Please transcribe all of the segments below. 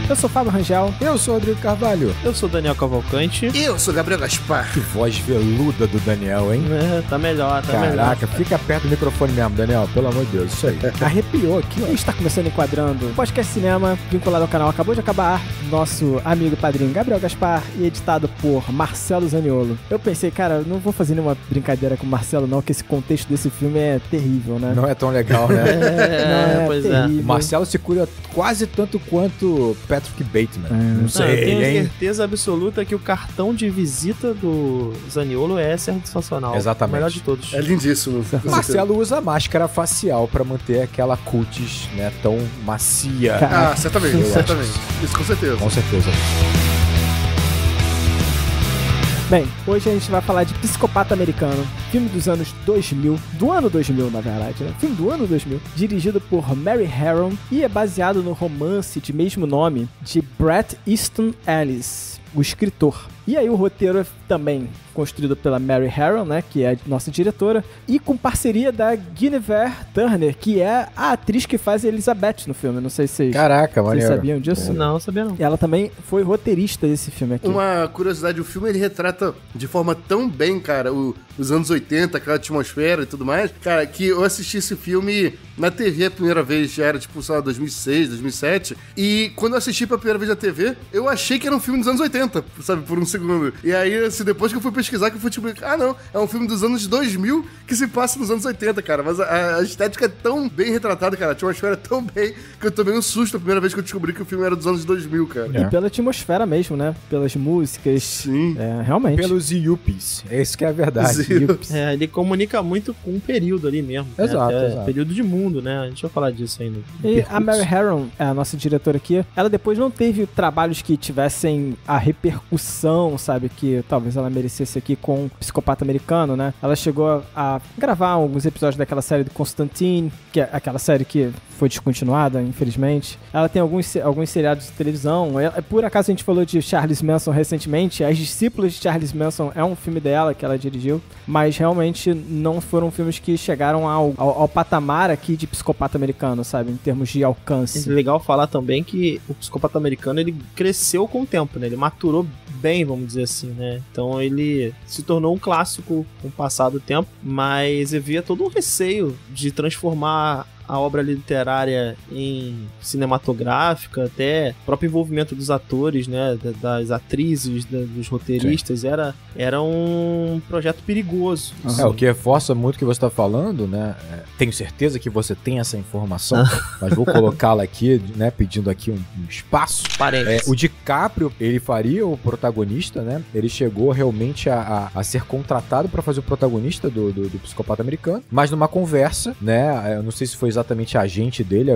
Eu sou Fábio Rangel. Eu sou Rodrigo Carvalho. Eu sou Daniel Cavalcante. E eu sou Gabriel Gaspar. Que voz veluda do Daniel, hein? Tá melhor, melhor. Caraca, fica perto do microfone mesmo, Daniel. Pelo amor de Deus, isso aí. Arrepiou aqui, ó. A gente tá começando enquadrando o podcast cinema, vinculado ao canal Acabou de Acabar, nosso amigo padrinho Gabriel Gaspar e editado por Marcelo Zaniolo. Eu pensei, cara, não vou fazer nenhuma brincadeira com o Marcelo não, que esse contexto desse filme é terrível, né? Não é tão legal, né? Pois terrível. O Marcelo se cura quase tanto quanto Patrick Bateman. Não sei, eu tenho hein? certeza absoluta que o cartão de visita do Zaniolo é sensacional. Exatamente. O melhor de todos. É lindíssimo. Marcelo usa máscara facial pra manter aquela cutis, né, tão macia. Ah, certamente, certamente. Isso com certeza. Com certeza. Bem, hoje a gente vai falar de Psicopata Americano, filme dos anos 2000, do ano 2000 na verdade, né? Filme do ano 2000, dirigido por Mary Harron e é baseado no romance de mesmo nome de Bret Easton Ellis, o escritor. E aí o roteiro é também construído pela Mary Harron, né, que é a nossa diretora, e com parceria da Guinevere Turner, que é a atriz que faz a Elizabeth no filme. Não sei se vocês sabiam disso. Não, sabia não. Ela também foi roteirista desse filme aqui. Uma curiosidade, o filme ele retrata de forma tão bem, cara, os anos 80, aquela atmosfera e tudo mais, cara, que eu assisti esse filme na TV a primeira vez, já era tipo, sei lá, 2006, 2007, e quando eu assisti pela primeira vez na TV, eu achei que era um filme dos anos 80, sabe, por um segundo. E aí, assim, depois que eu fui pesquisar, que eu fui tipo, não, é um filme dos anos 2000 que se passa nos anos 80, cara, mas a estética é tão bem retratada, cara, a atmosfera é tão bem, que eu tomei um susto a primeira vez que eu descobri que o filme era dos anos 2000, cara. E pela atmosfera mesmo, né? Pelas músicas. Sim. Realmente. Pelos yuppies. Esse que é a verdade. Ele comunica muito com um período ali mesmo. Exato, né? exato. Período de mundo, né? A gente vai falar disso ainda. E a Mary Harron, a nossa diretora aqui, ela depois não teve trabalhos que tivessem a repercussão, sabe, que talvez ela merecesse aqui com Psicopata Americano, né? Ela chegou a gravar alguns episódios daquela série do Constantine, que é aquela série que foi descontinuada, infelizmente. Ela tem alguns seriados de televisão. Por acaso a gente falou de Charles Manson recentemente. As Discípulas de Charles Manson é um filme dela que ela dirigiu, mas realmente não foram filmes que chegaram ao patamar aqui de Psicopata Americano, sabe? Em termos de alcance. É legal falar também que o Psicopata Americano, ele cresceu com o tempo, né? Ele maturou bem, vamos dizer assim, né? Então ele se tornou um clássico com o passar do tempo, mas havia todo um receio de transformar a obra literária em cinematográfica, até o próprio envolvimento dos atores, né, das atrizes, dos roteiristas, era um projeto perigoso. Assim. O que reforça muito o que você está falando, né? Tenho certeza que você tem essa informação, mas vou colocá-la aqui, né, pedindo aqui um espaço. O DiCaprio, ele faria o protagonista, né? Ele chegou realmente a ser contratado para fazer o protagonista do Psicopata Americano, mas numa conversa, né? Eu não sei se foi exatamente a agente dele,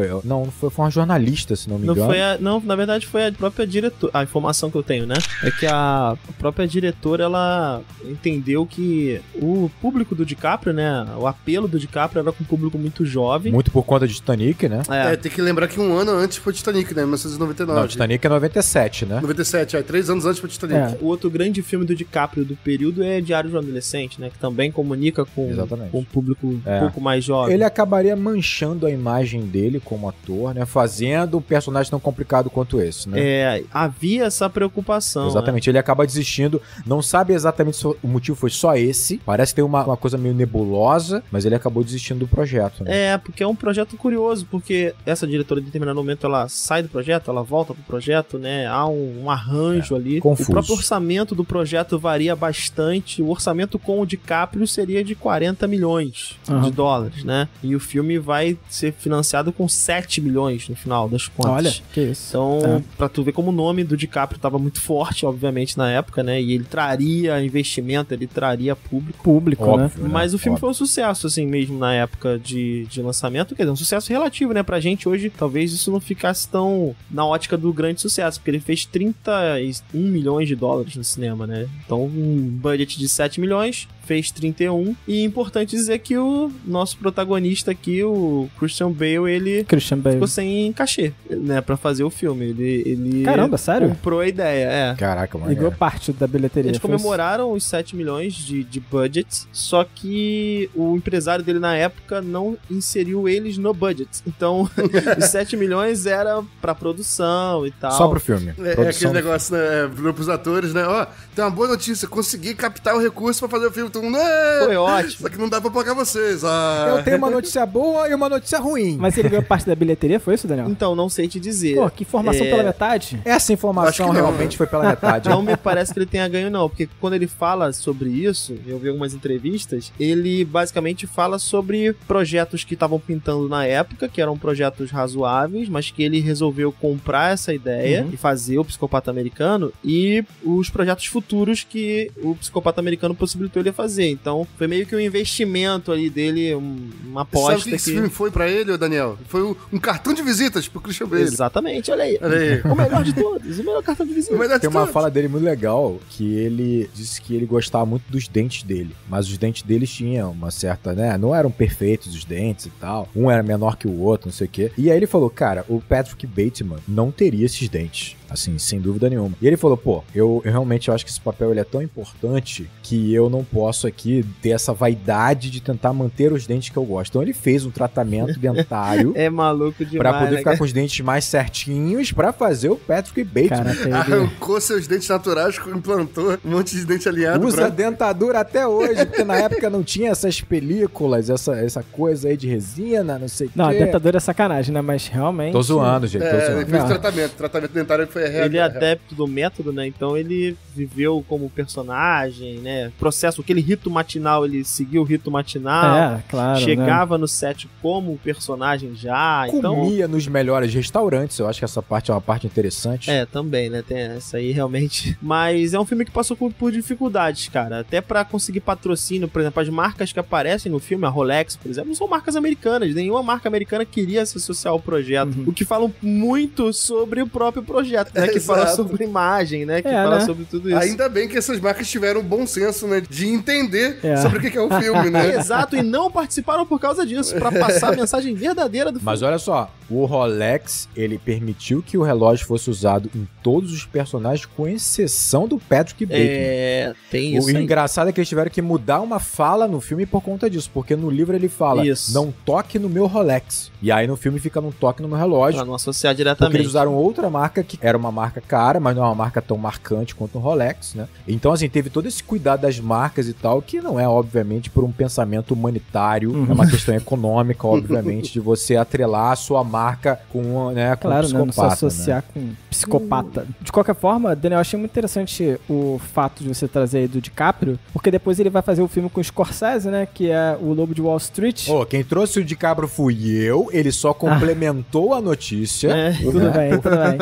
foi uma jornalista, se não me engano. Na verdade foi a própria diretora, a informação que eu tenho, né, é que a própria diretora, ela entendeu que o público do DiCaprio, né, o apelo do DiCaprio era com um público muito jovem. Muito por conta de Titanic, né? Tem que lembrar que um ano antes foi Titanic, né, 1999. Não, Titanic é 97, né? 97, 3 anos antes foi Titanic. O outro grande filme do DiCaprio do período é Diário de um Adolescente, né, que também comunica com um público um pouco mais jovem. Ele acabaria manchando a imagem dele como ator, né? Fazendo um personagem tão complicado quanto esse, né? Havia essa preocupação. Exatamente. Ele acaba desistindo, não sabe exatamente se o motivo foi só esse. Parece ter uma coisa meio nebulosa, mas ele acabou desistindo do projeto, né? Porque é um projeto curioso, porque essa diretora, em determinado momento, ela sai do projeto, ela volta pro projeto, né? Há um arranjo ali. Confuso. O próprio orçamento do projeto varia bastante. O orçamento com o DiCaprio seria de 40 milhões de dólares, né? E o filme vai ser financiado com 7 milhões no final das contas. Olha, que isso. Então, pra tu ver como o nome do DiCaprio tava muito forte, obviamente, na época, né? E ele traria investimento, ele traria público, óbvio, né? Mas o filme foi um sucesso, assim, mesmo na época de lançamento. Quer dizer, um sucesso relativo, né? Pra gente hoje, talvez isso não ficasse tão na ótica do grande sucesso, porque ele fez 31 milhões de dólares no cinema, né? Então, um budget de 7 milhões, fez 31. E é importante dizer que o nosso protagonista aqui, o o Christian Bale, ficou sem cachê, né, pra fazer o filme. Ele Caramba, sério? Comprou a ideia, Caraca, mano. Ligou parte da bilheteria. Eles comemoraram os 7 milhões de budget, só que o empresário dele na época não inseriu eles no budget. Então, os 7 milhões era pra produção e tal. Só pro filme. É aquele negócio, né, pros atores, né? Ó, tem uma boa notícia, consegui captar o recurso pra fazer o filme. Todo mundo, foi ótimo. Só que não dá pra pagar vocês. Eu tenho uma notícia boa e uma notícia ruim. Mas ele ganhou parte da bilheteria, foi isso, Daniel? Então, não sei te dizer. Pô, que informação pela metade? Essa informação realmente foi pela metade. Não me parece que ele tenha ganho, não. Porque quando ele fala sobre isso, eu vi algumas entrevistas, ele basicamente fala sobre projetos que estavam pintando na época, que eram projetos razoáveis, mas que ele resolveu comprar essa ideia e fazer o Psicopata Americano, e os projetos futuros que o Psicopata Americano possibilitou ele fazer. Então, foi meio que um investimento ali dele, uma aposta. Sabe o que esse filme foi pra ele, Daniel? Foi um cartão de visitas pro Christian Bale. Exatamente, olha aí. O melhor de todos, o melhor cartão de visitas. Tem uma fala dele muito legal, que ele disse que ele gostava muito dos dentes dele, mas os dentes deles tinham uma certa, né, não eram perfeitos os dentes e tal, um era menor que o outro, não sei o quê. E aí ele falou, cara, o Patrick Bateman não teria esses dentes. Assim, sem dúvida nenhuma. E ele falou, pô, eu realmente acho que esse papel ele é tão importante que eu não posso aqui ter essa vaidade de tentar manter os dentes que eu gosto. Então ele fez um tratamento dentário. É maluco demais. Pra poder ficar com os dentes mais certinhos pra fazer o Patrick Bateman. Arrancou seus dentes naturais, implantou um monte de dente alinhado. Usa dentadura até hoje, porque na época não tinha essas películas, essa coisa aí de resina, não sei o quê. Não, a dentadura é sacanagem, né? Mas realmente... Tô zoando, gente. Tô zoando. Ele fez tratamento dentário. Ele é adepto do método, né? Então ele viveu como personagem, né? Processo, aquele rito matinal, ele seguiu o rito matinal. Claro. Chegava no set como personagem já. Comia nos melhores restaurantes. Eu acho que essa parte é uma parte interessante. Também, né? Tem essa aí realmente. Mas é um filme que passou por dificuldades, cara. Até pra conseguir patrocínio, por exemplo, as marcas que aparecem no filme, a Rolex, por exemplo, não são marcas americanas. Nenhuma marca americana queria se associar ao projeto. O que falam muito sobre o próprio projeto. Né, que fala sobre imagem, né? Que fala sobre tudo isso. Ainda bem que essas marcas tiveram bom senso, né? De entender sobre o que é o filme, né? Exato, e não participaram por causa disso, pra passar a mensagem verdadeira do filme. Mas olha só, o Rolex, ele permitiu que o relógio fosse usado em todos os personagens, com exceção do Patrick Bateman. Tem isso. O engraçado é que eles tiveram que mudar uma fala no filme por conta disso, porque no livro ele fala, não toque no meu Rolex. E aí no filme fica não toque no meu relógio. Pra não associar diretamente. Porque eles usaram outra marca que era uma marca cara, mas não é uma marca tão marcante quanto o Rolex, né? Então, assim, teve todo esse cuidado das marcas e tal, que não é, obviamente, por um pensamento humanitário, é uma questão econômica, obviamente, de você atrelar a sua marca com, né, com claro, psicopata. Não se associar com psicopata. De qualquer forma, Daniel, eu achei muito interessante o fato de você trazer aí do DiCaprio, porque depois ele vai fazer o filme com o Scorsese, né, que é o Lobo de Wall Street. Quem trouxe o DiCaprio fui eu, ele só complementou a notícia. Tudo bem.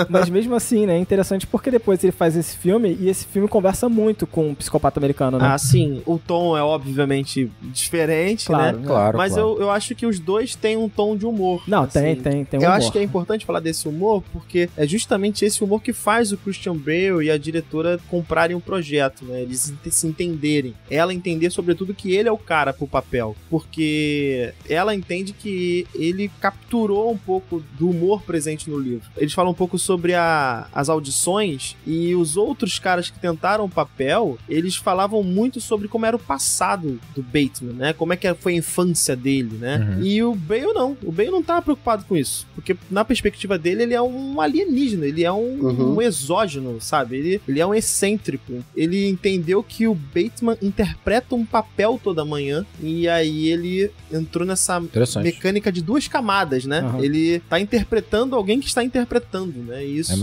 Mas mesmo assim, né, é interessante porque depois ele faz esse filme e esse filme conversa muito com o Psicopata Americano, né? Sim, o tom é obviamente diferente, claro, né? Claro, mas eu acho que os dois têm um tom de humor. Não, assim. tem eu humor. acho que é importante falar desse humor porque é justamente esse humor que faz o Christian Bale e a diretora comprarem um projeto, né? Eles se entenderem. Ela entender, sobretudo, que ele é o cara pro papel. Porque ela entende que ele capturou um pouco do humor presente no livro. Eles falam um pouco sobre as audições e os outros caras que tentaram o papel, eles falavam muito sobre como era o passado do Bateman, né? Como é que foi a infância dele, né? E o Bale não. O Bale não tava preocupado com isso. Porque na perspectiva dele, ele é um alienígena. Ele é um exógeno, sabe? Ele é um excêntrico. Ele entendeu que o Bateman interpreta um papel toda manhã e aí ele entrou nessa mecânica de 2 camadas, né? Ele tá interpretando alguém que está interpretando, né? E isso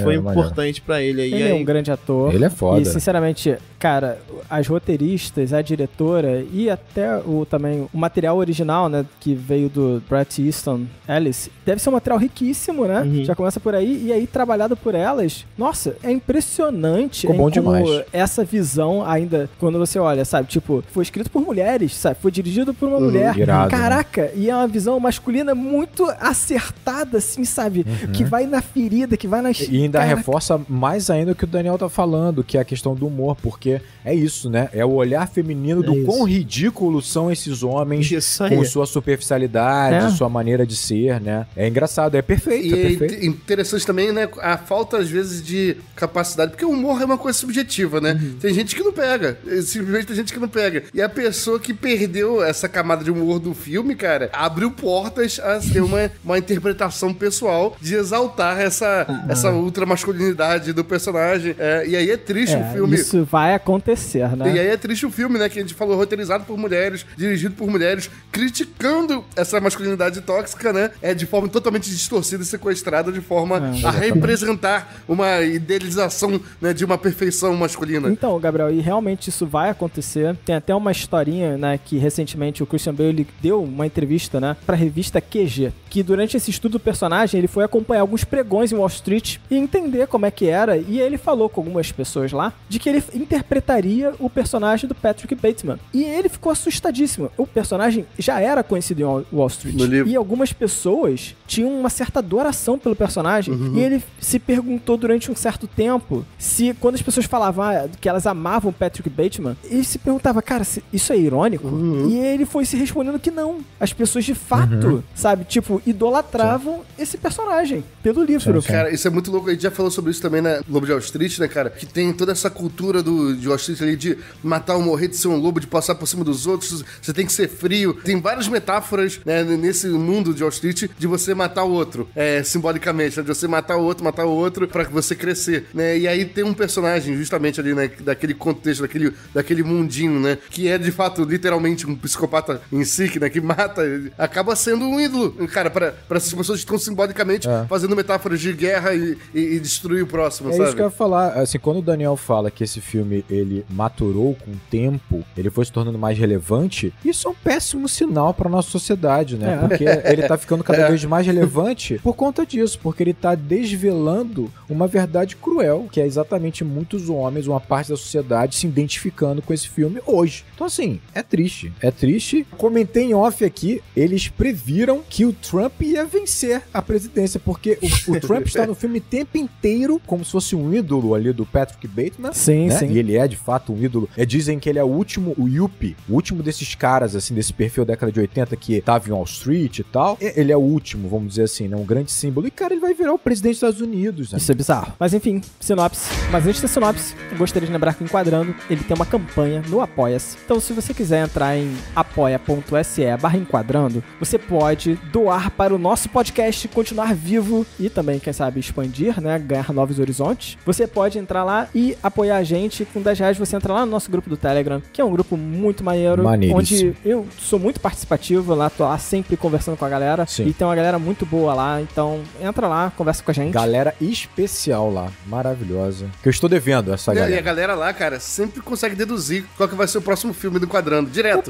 foi importante pra ele. Ele é um grande ator. Ele é foda. E, sinceramente, cara, as roteiristas, a diretora e até também o material original, né, que veio do Bret Easton Ellis, deve ser um material riquíssimo, né? Já começa por aí, e aí trabalhado por elas. Nossa, é impressionante. Ficou bom demais. Essa visão ainda, quando você olha, sabe? Tipo, foi escrito por mulheres, sabe? Foi dirigido por uma mulher. Irado, caraca, né? E é uma visão masculina muito acertada, assim, sabe? Que vai na ferida, que vai nas... E ainda reforça mais ainda o que o Daniel tá falando, que é a questão do humor, porque porque é isso, né? É o olhar feminino do quão ridículos são esses homens com sua superficialidade, sua maneira de ser, né? É engraçado, é perfeito. E é interessante também, né? A falta, às vezes, de capacidade, porque o humor é uma coisa subjetiva, né? Tem gente que não pega, simplesmente tem gente que não pega. E a pessoa que perdeu essa camada de humor do filme, cara, abriu portas a ter uma interpretação pessoal de exaltar essa ultramasculinidade do personagem. E aí é triste o filme. Isso vai acontecer, né? E aí é triste o filme, né? Que a gente falou, roteirizado por mulheres, dirigido por mulheres, criticando essa masculinidade tóxica, né? De forma totalmente distorcida e sequestrada, de forma a representar uma idealização, né, de uma perfeição masculina. Então, Gabriel, e realmente isso vai acontecer. Tem até uma historinha, né, que recentemente o Christian Bale deu uma entrevista, né, pra revista QG, que durante esse estudo do personagem, ele foi acompanhar alguns pregões em Wall Street e entender como é que era, e ele falou com algumas pessoas lá, de que ele interpretaria o personagem do Patrick Bateman. E ele ficou assustadíssimo. O personagem já era conhecido em Wall Street. E algumas pessoas tinham uma certa adoração pelo personagem, e ele se perguntou durante um certo tempo se, quando as pessoas falavam que elas amavam Patrick Bateman, ele se perguntava, cara, isso é irônico? E ele foi se respondendo que não. As pessoas de fato, sabe, tipo, idolatravam esse personagem pelo livro. Cara, isso é muito louco. A gente já falou sobre isso também na Lobo de Wall Street, né, cara? Que tem toda essa cultura de Wall Street ali de matar ou morrer, de ser um lobo, de passar por cima dos outros, você tem que ser frio. Tem várias metáforas, né, nesse mundo de Wall Street de você matar o outro, simbolicamente, né, de você matar o outro pra você crescer, né? E aí tem um personagem justamente ali, né, daquele contexto, daquele mundinho, né, que é de fato literalmente um psicopata em si, né, que mata, acaba sendo um ídolo, cara, pra essas pessoas que estão simbolicamente fazendo metáforas de guerra e destruir o próximo, sabe? É isso que eu ia falar, assim, quando o Daniel fala que esse filme, ele maturou com o tempo, ele foi se tornando mais relevante, isso é um péssimo sinal pra nossa sociedade, né? Porque ele tá ficando cada vez mais relevante por conta disso, porque ele tá desvelando uma verdade cruel, que é exatamente muitos homens, uma parte da sociedade se identificando com esse filme hoje. Então, assim, é triste. É triste. Comentei em off aqui, eles previram que o Trump ia vencer a presidência, porque o Trump está no filme o tempo inteiro como se fosse um ídolo ali do Patrick Bateman. Sim, né? sim. E ele é, de fato, um ídolo. Dizem que ele é o último, o Yuppie, o último desses caras, assim, desse perfil da década de 80 que tava em Wall Street e tal. Ele é o último, vamos dizer assim, né? Um grande símbolo. E, cara, ele vai virar o presidente dos Estados Unidos. Né? Isso é bizarro. Mas, enfim, sinopse. Mas antes da sinopse, eu gostaria de lembrar que o Enquadrando, ele tem uma campanha no Apoia-se. Então, se você quiser entrar em apoia.se/enquadrando, você pode doar para o nosso podcast continuar vivo e também, quem sabe, expandir, né? Ganhar novos horizontes. Você pode entrar lá e apoiar a gente. Com R$10 você entra lá no nosso grupo do Telegram, que é um grupo muito maneiro, onde eu sou muito participativo lá, tô lá sempre conversando com a galera. Sim. E tem uma galera muito boa lá, então entra lá, conversa com a gente. Galera especial lá, maravilhosa. Que eu estou devendo essa galera. E a galera lá, cara, sempre consegue deduzir qual que vai ser o próximo filme do Enquadrando, direto.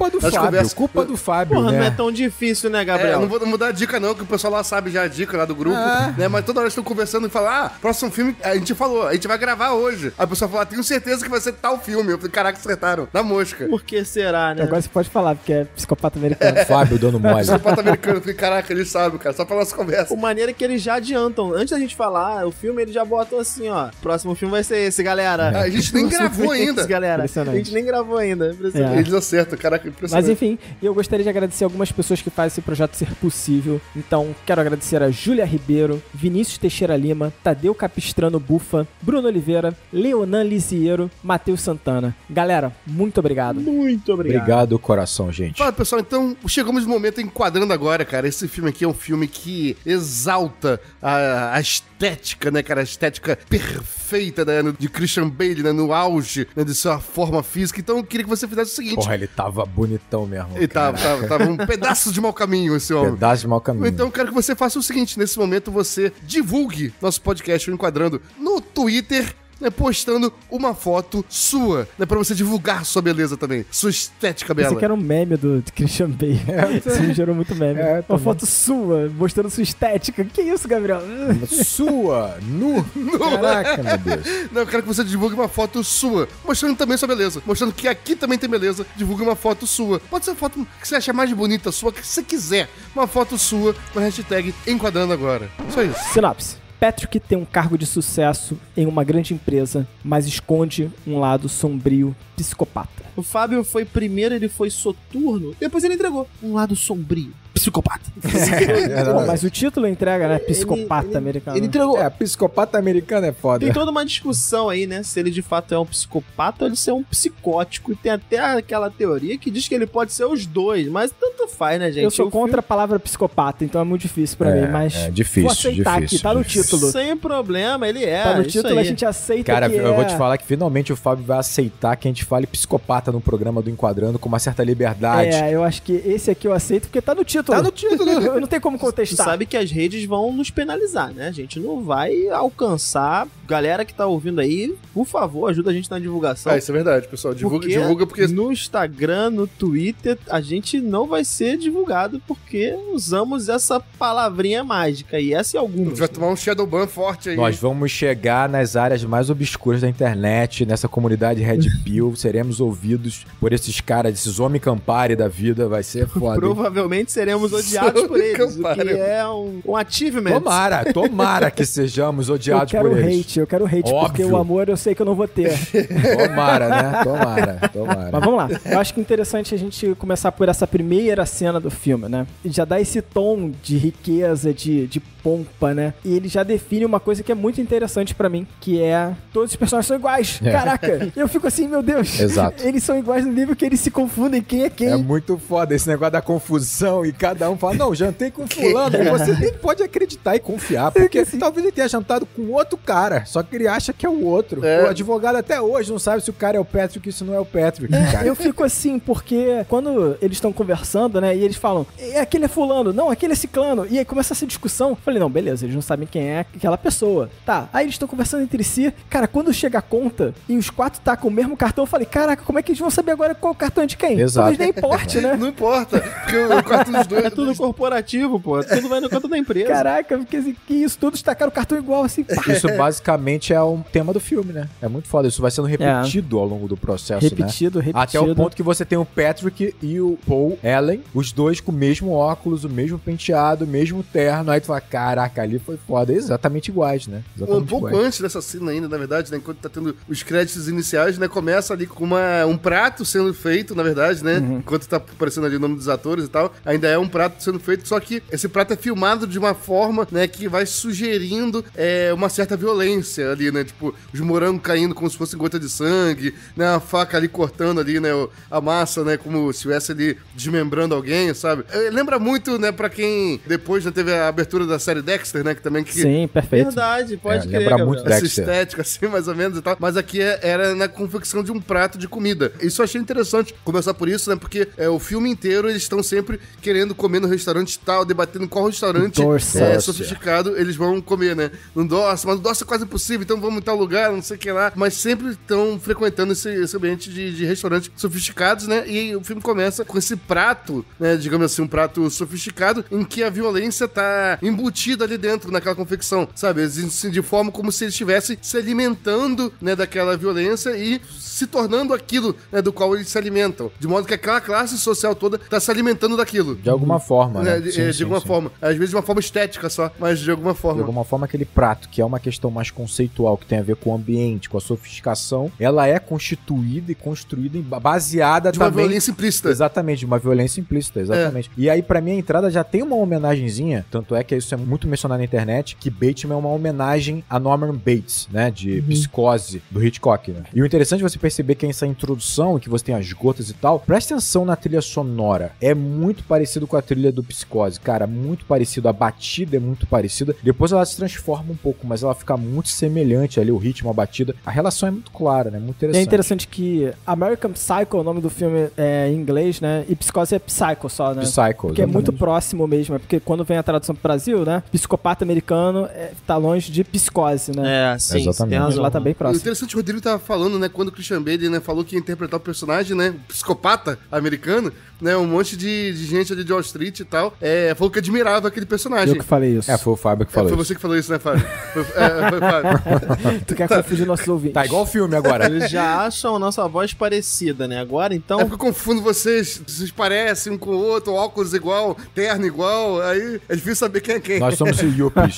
Culpa do Fábio, porra, né? não é tão difícil, né, Gabriel? Não vou dar dica não, que o pessoal lá sabe já a dica lá do grupo, né? Mas toda hora eles estão conversando e falam, próximo filme, a gente falou, a gente vai gravar hoje. Aí a pessoa fala, tenho certeza que vai ser tal filme. Eu falei, caraca, acertaram, na mosca. Por que será, né? Agora você pode falar, porque é Psicopata Americano. Fábio dando mole. Psicopata Americano, eu falei, caraca, eles sabem, cara, só pra nossa conversa. O maneiro é que eles já adiantam, antes da gente falar o filme, eles já botam assim, ó, próximo filme vai ser esse, galera. A gente nem gravou ainda. Galera. A gente nem gravou ainda. Eles acertam, caraca, impressionante. Mas enfim, eu gostaria de agradecer algumas pessoas que fazem esse projeto ser possível. Então, quero agradecer a Júlia Ribeiro, Vinícius Teixeira Lima, Tadeu Capistrano Bufa, Bruno Oliveira, Leonan Lisiero, Matheus Santana. Galera, muito obrigado. Muito obrigado. Obrigado, coração, gente. Fala, pessoal, então chegamos no momento Enquadrando agora, cara. Esse filme aqui é um filme que exalta a estética, né, cara? A estética perfeita, né, de Christian Bale, né, no auge, né, de sua forma física. Então eu queria que você fizesse o seguinte. Porra, ele tava bonitão mesmo. Ele tava um pedaço de mau caminho, esse homem. Pedaço de mau caminho. Então eu quero que você faça o seguinte, nesse momento você divulgue nosso podcast Enquadrando no Twitter, né, postando uma foto sua, né, pra você divulgar sua beleza também, sua estética bela. Esse aqui era um meme do Christian Bale. Isso me gerou muito meme. Uma foto sua, mostrando sua estética. Que isso, Gabriel? Sua, nu. Caraca, meu Deus. Não, eu quero que você divulgue uma foto sua, mostrando também sua beleza, mostrando que aqui também tem beleza. Divulgue uma foto sua. Pode ser a foto que você acha mais bonita sua, que você quiser. Uma foto sua com a hashtag Enquadrando Agora. Só isso. Sinopse. Patrick tem um cargo de sucesso em uma grande empresa, mas esconde um lado sombrio, psicopata. O Fábio foi primeiro, ele foi soturno, depois ele entregou um lado sombrio, psicopata. Bom, mas o título entrega, né? Psicopata americano. Ele entregou. Psicopata americano é foda. Tem toda uma discussão aí, né? Se ele de fato é um psicopata ou ele é um psicótico. E tem até aquela teoria que diz que ele pode ser os dois, mas tanto faz, né, gente? Eu sou contra a palavra psicopata, então é muito difícil pra mim, mas é difícil, vou aceitar difícil, aqui, tá no difícil. título. Sem problema, ele é. Tá no isso título, aí. a gente aceita. Cara, que eu vou te falar que finalmente o Fábio vai aceitar que a gente fale psicopata no programa do Enquadrando com uma certa liberdade. Eu acho que esse aqui eu aceito porque tá no título. Tá no título. Eu não tenho como Tu contestar. sabe que as redes vão nos penalizar, né? A gente não vai alcançar. Galera que tá ouvindo aí, por favor, ajuda a gente na divulgação. Isso é verdade, pessoal. Divulga porque... no Instagram, no Twitter, a gente não vai ser divulgado porque usamos essa palavrinha mágica. E essa é alguma. vai tomar um Shadowban forte aí. Nós vamos chegar nas áreas mais obscuras da internet, nessa comunidade Red Pill, seremos ouvidos por esses caras, esses homem Campari da vida, vai ser foda. Provavelmente seremos odiados por eles, o que é um achievement. Tomara que sejamos odiados por eles. Eu quero hate, Óbvio. porque o amor eu sei que eu não vou ter. Tomara, né? Tomara. Mas vamos lá. Eu acho que é interessante a gente começar por essa primeira cena do filme, né? Já dá esse tom de riqueza, de pompa, né? E ele já define uma coisa que é muito interessante pra mim, que é todos os personagens são iguais. Caraca! Eu fico assim, meu Deus. Exato. Eles são iguais no nível que eles se confundem quem é quem. É muito foda esse negócio da confusão e cada um fala, não, jantei com fulano. E você nem pode acreditar e confiar, porque assim, talvez ele tenha jantado com outro cara, só que ele acha que é o outro. O advogado até hoje não sabe se o cara é o Patrick e se não é o Patrick, cara. Eu fico assim, porque quando eles estão conversando, né, e eles falam, aquele é fulano, não, aquele é ciclano, e aí começa essa discussão, eu falei, não, beleza, eles não sabem quem é aquela pessoa. Tá, aí eles estão conversando entre si, cara, quando chega a conta e os quatro tá com o mesmo cartão, eu falei, caraca, como é que eles vão saber agora qual cartão é de quem? Exato. Talvez nem importe, né? Não importa, porque o cartão dos dois... É tudo corporativo, pô. Tudo vai no conta da empresa. Caraca, porque assim, que isso, todos tacaram o cartão igual, assim, pá. Isso basicamente é um tema do filme, né? É muito foda. Isso vai sendo repetido ao longo do processo, repetido. Até o ponto que você tem o Patrick e o Paul Allen, os dois com o mesmo óculos, o mesmo penteado, o mesmo terno. Aí tu fala, caraca, ali foi foda. Exatamente iguais, né? Exatamente um pouco iguais. antes dessa cena ainda, na verdade, né? Enquanto tá tendo os créditos iniciais, né? Começa ali com um prato sendo feito, na verdade, né? Enquanto tá aparecendo ali o nome dos atores e tal, ainda é um prato sendo feito, só que esse prato é filmado de uma forma, né? Que vai sugerindo uma certa violência ali, né? Tipo, os morangos caindo como se fosse gota de sangue, né? A faca ali cortando ali, né? A massa, né? Como se estivesse ali desmembrando alguém, sabe? Lembra muito, né? Pra quem depois já teve a abertura da série Dexter, né? Que também... Sim, perfeito. Verdade, pode crer. Lembra muito essa Dexter. estética, assim, mais ou menos e tal. Mas aqui era na confecção de um prato de comida. Isso eu achei interessante começar por isso, né? Porque o filme inteiro eles estão sempre querendo comer no restaurante e tal, debatendo qual restaurante sofisticado eles vão comer, né? No Dossa, mas no Dossa é quase impossível, então vamos em tal lugar, não sei o que lá. Mas sempre estão frequentando esse ambiente de restaurantes sofisticados, né? E o filme começa com esse prato, né? Digamos assim, um prato sofisticado, em que a violência tá embutida ali dentro, naquela confecção, sabe? Assim, de forma como se eles estivessem se alimentando, né, daquela violência e se tornando aquilo, né, do qual eles se alimentam. De modo que aquela classe social toda tá se alimentando daquilo. De alguma forma, né? De alguma forma. Às vezes de uma forma estética só, mas de alguma forma. De alguma forma, aquele prato, que é uma questão mais conceitual, que tem a ver com o ambiente, com a sofisticação, ela é constituída e construída, baseada de uma também... violência implícita. Exatamente, de uma violência implícita, exatamente. E aí, pra mim, a entrada já tem uma homenagenzinha, tanto é que isso é muito mencionado na internet, que Bateman é uma homenagem a Norman Bates, né, de Psicose, do Hitchcock, né? E o interessante é você perceber que essa introdução, que você tem as gotas e tal, presta atenção na trilha sonora. É muito parecido com a trilha do Psicose, cara, muito parecido. A batida é muito parecida. Depois ela se transforma um pouco, mas ela fica muito semelhante ali, o ritmo, a batida. A relação é muito clara, né? Muito interessante. É interessante que American Psycho, o nome do filme é em inglês, né? E Psicose é Psycho só, né? Psycho, porque exatamente. É muito próximo mesmo. É porque quando vem a tradução pro Brasil, né? Psicopata americano tá longe de psicose, né? Sim, exatamente. Tem razão. Lá tá bem próximo. O interessante, o Rodrigo tava falando, né? Quando o Christian Bale, né, falou que ia interpretar o personagem, né? Psicopata americano, né? Um monte de gente ali de Wall Street e tal, falou que admirava aquele personagem. Eu que falei isso. Foi o Fábio que falou Foi isso. você que falou isso, né, Fábio? Foi o Fábio. Tu quer confundir nossos ouvintes. Tá igual o filme agora. Eles já acham a nossa voz parecida, né? Agora, então... É porque eu confundo vocês parecem um com o outro, óculos igual, terno igual, aí é difícil saber quem é quem. Nós somos yuppies,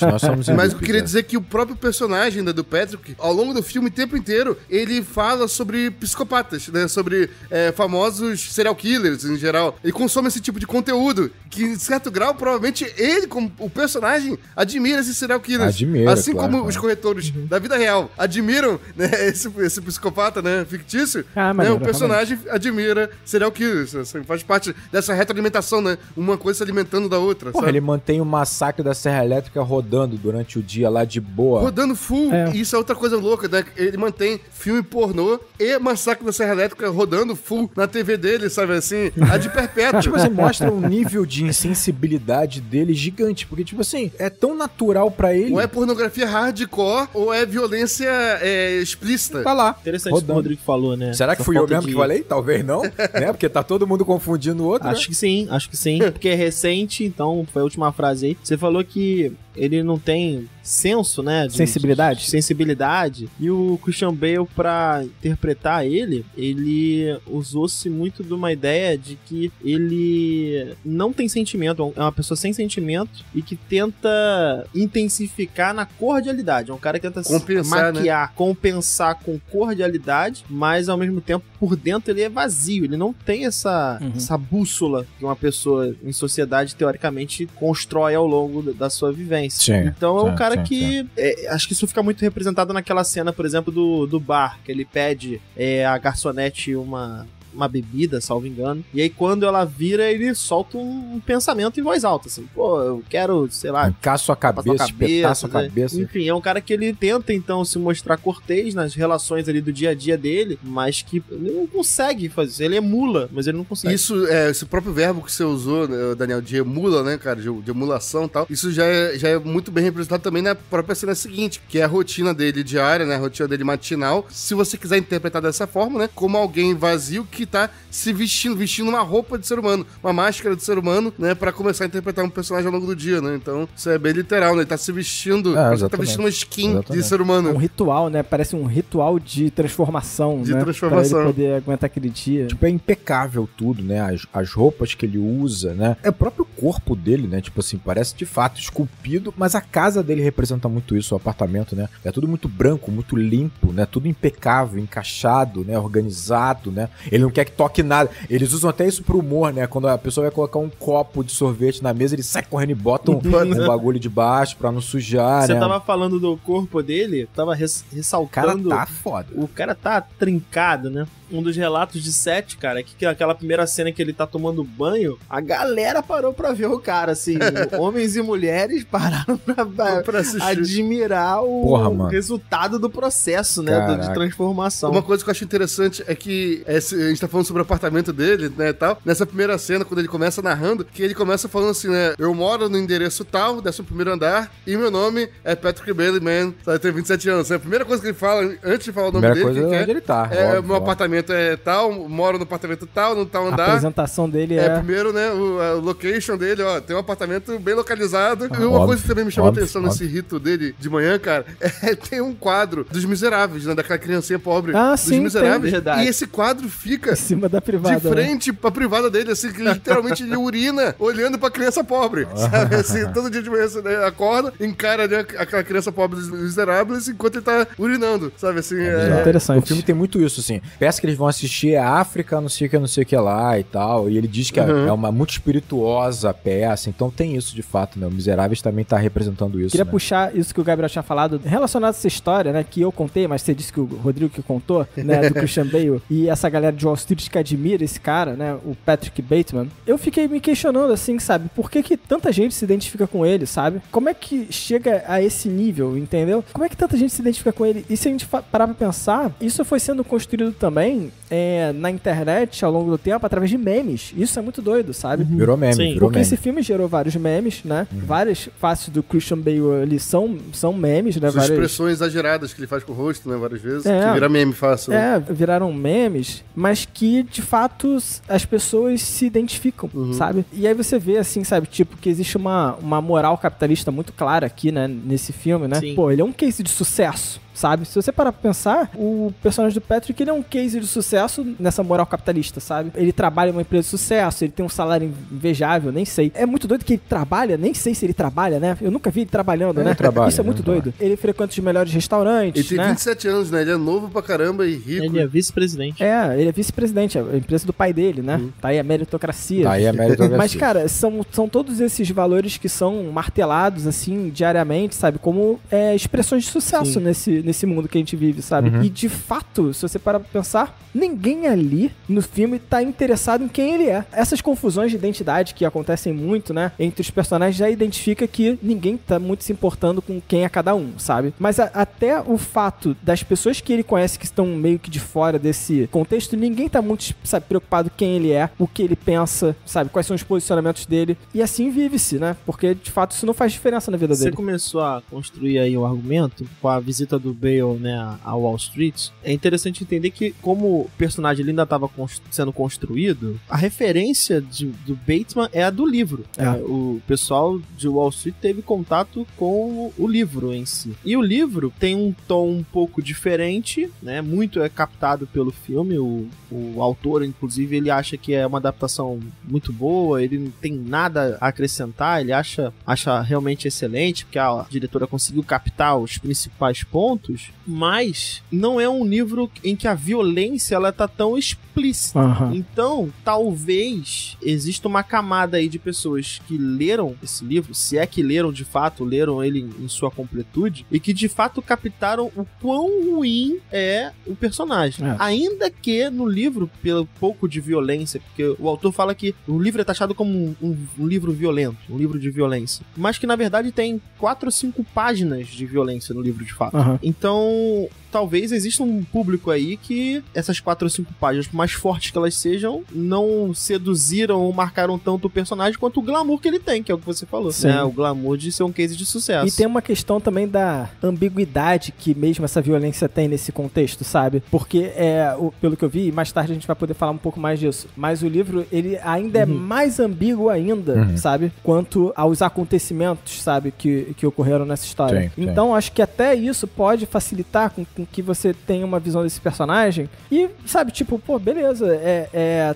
Mas eu queria dizer que o próprio personagem, né, do Patrick, ao longo do filme, o tempo inteiro, ele fala sobre psicopatas, né, sobre famosos serial killers, em geral. Ele consome esse tipo de conteúdo, que, em certo grau, provavelmente ele, como o personagem, admira esses serial killers. Admira, assim claro, como os corretores da vida real admiram, né, esse psicopata, né, fictício, maneiro, o personagem admira serial killers. Assim, faz parte dessa retroalimentação, né? Uma coisa se alimentando da outra. Porra, sabe? ele mantém o massacre da Serra Elétrica rodando durante o dia lá de boa. Rodando full, isso é outra coisa louca, né? Ele mantém filme pornô e Massacre da Serra Elétrica rodando full na TV dele, sabe assim? A de perpétuo. Tipo assim, mostra um nível de insensibilidade dele gigante, porque, tipo assim, é tão natural pra ele. Ou é pornografia hardcore, ou é violência explícita. Tá lá. Interessante o que o Rodrigo falou, né? Será que Essa fui eu falta mesmo que falei? Talvez não, né? Porque tá todo mundo confundindo o outro, Acho que sim, porque é recente, então foi a última frase aí. Você falou que ele não tem senso, né? Sensibilidade? Sensibilidade. E o Christian Bale, pra interpretar ele usou-se muito de uma ideia de que ele não tem sentimento, é uma pessoa sem sentimento e que tenta intensificar na cordialidade. É um cara que tenta compensar, maquiar, né? Compensar com cordialidade, mas ao mesmo tempo por dentro ele é vazio, ele não tem essa bússola que uma pessoa em sociedade teoricamente constrói ao longo da sua vivência. Então é um cara que acho que isso fica muito representado naquela cena, por exemplo, do bar, que ele pede a garçonete uma bebida, salvo engano. E aí, quando ela vira, ele solta um pensamento em voz alta, assim. Pô, eu quero, sei lá... arrancar sua cabeça, espetar sua cabeça. Enfim, é um cara que ele tenta, então, se mostrar cortês nas relações ali do dia a dia dele, mas que ele não consegue fazer isso. Ele emula, mas ele não consegue. Isso, esse próprio verbo que você usou, né, Daniel, de emula, né, cara, de emulação e tal, isso já é muito bem representado também na própria cena seguinte, que é a rotina dele diária, né, a rotina dele matinal. Se você quiser interpretar dessa forma, né, como alguém vazio que tá se vestindo uma roupa de ser humano, uma máscara de ser humano, né, pra começar a interpretar um personagem ao longo do dia, né, então isso é bem literal, né, ele tá se vestindo, ele tá vestindo uma skin de ser humano. Um ritual, né, parece um ritual de transformação, né, transformação. pra ele poder aguentar aquele dia. Tipo, é impecável tudo, né, as roupas que ele usa, né, é o próprio corpo dele, né, tipo assim, parece de fato esculpido, mas a casa dele representa muito isso, o apartamento, né, é tudo muito branco, muito limpo, né, tudo impecável, encaixado, né, organizado, né, ele não quer que toque nada. Eles usam até isso pro humor, né? Quando a pessoa vai colocar um copo de sorvete na mesa, ele sai correndo e bota um bagulho de baixo pra não sujar, Você né? tava falando do corpo dele, tava ressaltando... O cara tá foda. O cara tá trincado, né? Um dos relatos de Seth, cara, é que aquela primeira cena que ele tá tomando banho, a galera parou pra ver o cara, assim. Homens e mulheres pararam pra admirar o resultado do processo, né? De transformação. Uma coisa que eu acho interessante é que a gente tá falando sobre o apartamento dele, né, e tal. Nessa primeira cena, quando ele começa narrando, que ele começa falando assim, né, eu moro no endereço tal, 11º andar, e meu nome é Patrick Bateman, sabe, eu tenho 27 anos. É a primeira coisa que ele fala, antes de falar o nome dele, coisa que onde ele tá. Meu apartamento é tal, moro no apartamento tal, no tal andar. A apresentação dele primeiro, né, o location dele, ó, tem um apartamento bem localizado. E uma coisa que também me chamou a atenção nesse rito dele de manhã, cara, tem um quadro dos Miseráveis, né, daquela criancinha pobre dos Miseráveis. Tem, e esse quadro fica em cima da privada, de frente pra privada dele, assim, que literalmente ele urina olhando pra criança pobre, sabe, assim, todo dia de manhã você, né, acorda, encara, né, aquela criança pobre dos Miseráveis enquanto ele tá urinando, sabe, assim. Interessante. O filme tem muito isso, assim, peça que eles vão assistir a África, não sei o que lá e tal, e ele diz que é uma muito espirituosa a peça, então tem isso de fato, né, o Miseráveis também tá representando isso. Queria né? puxar isso que o Gabriel tinha falado, relacionado a essa história, né, que eu contei, mas você disse que o Rodrigo que contou, né, do Christian Bale, e essa galera de Wall Street que admira esse cara, né, o Patrick Bateman. Eu fiquei me questionando, assim, sabe, por que tanta gente se identifica com ele, sabe? Como é que chega a esse nível, entendeu? Como é que tanta gente se identifica com ele? E se a gente parar pra pensar, isso foi sendo construído também na internet ao longo do tempo através de memes. Isso é muito doido, sabe? Virou meme, Sim. virou Porque meme. esse filme gerou vários memes, né? Várias faces do Christian Bale ali são memes, né? As expressões exageradas que ele faz com o rosto, né, várias vezes, É. que vira meme fácil. Né? Viraram memes, mas que, de fato, as pessoas se identificam, sabe? E aí você vê, assim, sabe, tipo, que existe uma moral capitalista muito clara aqui, né, nesse filme, né? Sim. Pô, ele é um case de sucesso, sabe? Se você parar pra pensar, o personagem do Patrick, ele é um case de sucesso nessa moral capitalista, sabe? Ele trabalha em uma empresa de sucesso, ele tem um salário invejável, nem sei. É muito doido que ele trabalha, nem sei se ele trabalha, né? Eu nunca vi ele trabalhando, né? Trabalha, Isso é muito doido. Ele frequenta os melhores restaurantes, Ele tem né? 27 anos, né? Ele é novo pra caramba e rico. Ele é vice-presidente. Ele é vice-presidente, a empresa do pai dele, né? Tá aí a meritocracia. Aí a meritocracia. Mas, cara, são todos esses valores que são martelados, assim, diariamente, sabe? Como expressões de sucesso nesse mundo que a gente vive, sabe? E, de fato, se você parar pra pensar, ninguém ali no filme tá interessado em quem ele é. Essas confusões de identidade que acontecem muito, né? Entre os personagens já identifica que ninguém tá muito se importando com quem é cada um, sabe? Mas até o fato das pessoas que ele conhece que estão meio que de fora desse contexto, ninguém tá muito, sabe, preocupado quem ele é, o que ele pensa, sabe? Quais são os posicionamentos dele. E assim vive-se, né? Porque, de fato, isso não faz diferença na vida Você dele. começou a construir aí o argumento com a visita do Bale, né, a Wall Street. É interessante entender que, como o personagem ele ainda estava sendo construído, a referência do Bateman é a do livro. O pessoal de Wall Street teve contato com o livro em si. E o livro tem um tom um pouco diferente, né? Muito é captado pelo filme. O autor, inclusive, ele acha que é uma adaptação muito boa, ele não tem nada a acrescentar, ele acha realmente excelente, porque a diretora conseguiu captar os principais pontos, mas não é um livro em que a violência ela tá tão explícita. Então, talvez exista uma camada aí de pessoas que leram esse livro, se é que leram de fato, leram ele em sua completude, e que de fato captaram o quão ruim é o personagem. Ainda que no livro, pelo pouco de violência, porque o autor fala que o livro é taxado como um livro violento, um livro de violência, mas que na verdade tem 4 ou 5 páginas de violência no livro de fato. Então, talvez exista um público aí que essas 4 ou 5 páginas, por mais fortes que elas sejam, não seduziram ou marcaram tanto o personagem quanto o glamour que ele tem, que é o que você falou. Né? O glamour de ser um case de sucesso. E tem uma questão também da ambiguidade que mesmo essa violência tem nesse contexto, sabe? Porque, pelo que eu vi, mais tarde a gente vai poder falar um pouco mais disso, mas o livro, ele ainda é mais ambíguo ainda, sabe? Quanto aos acontecimentos, sabe? Que ocorreram nessa história. Então, acho que até isso pode facilitar com que você tenha uma visão desse personagem e, sabe, tipo, pô, beleza,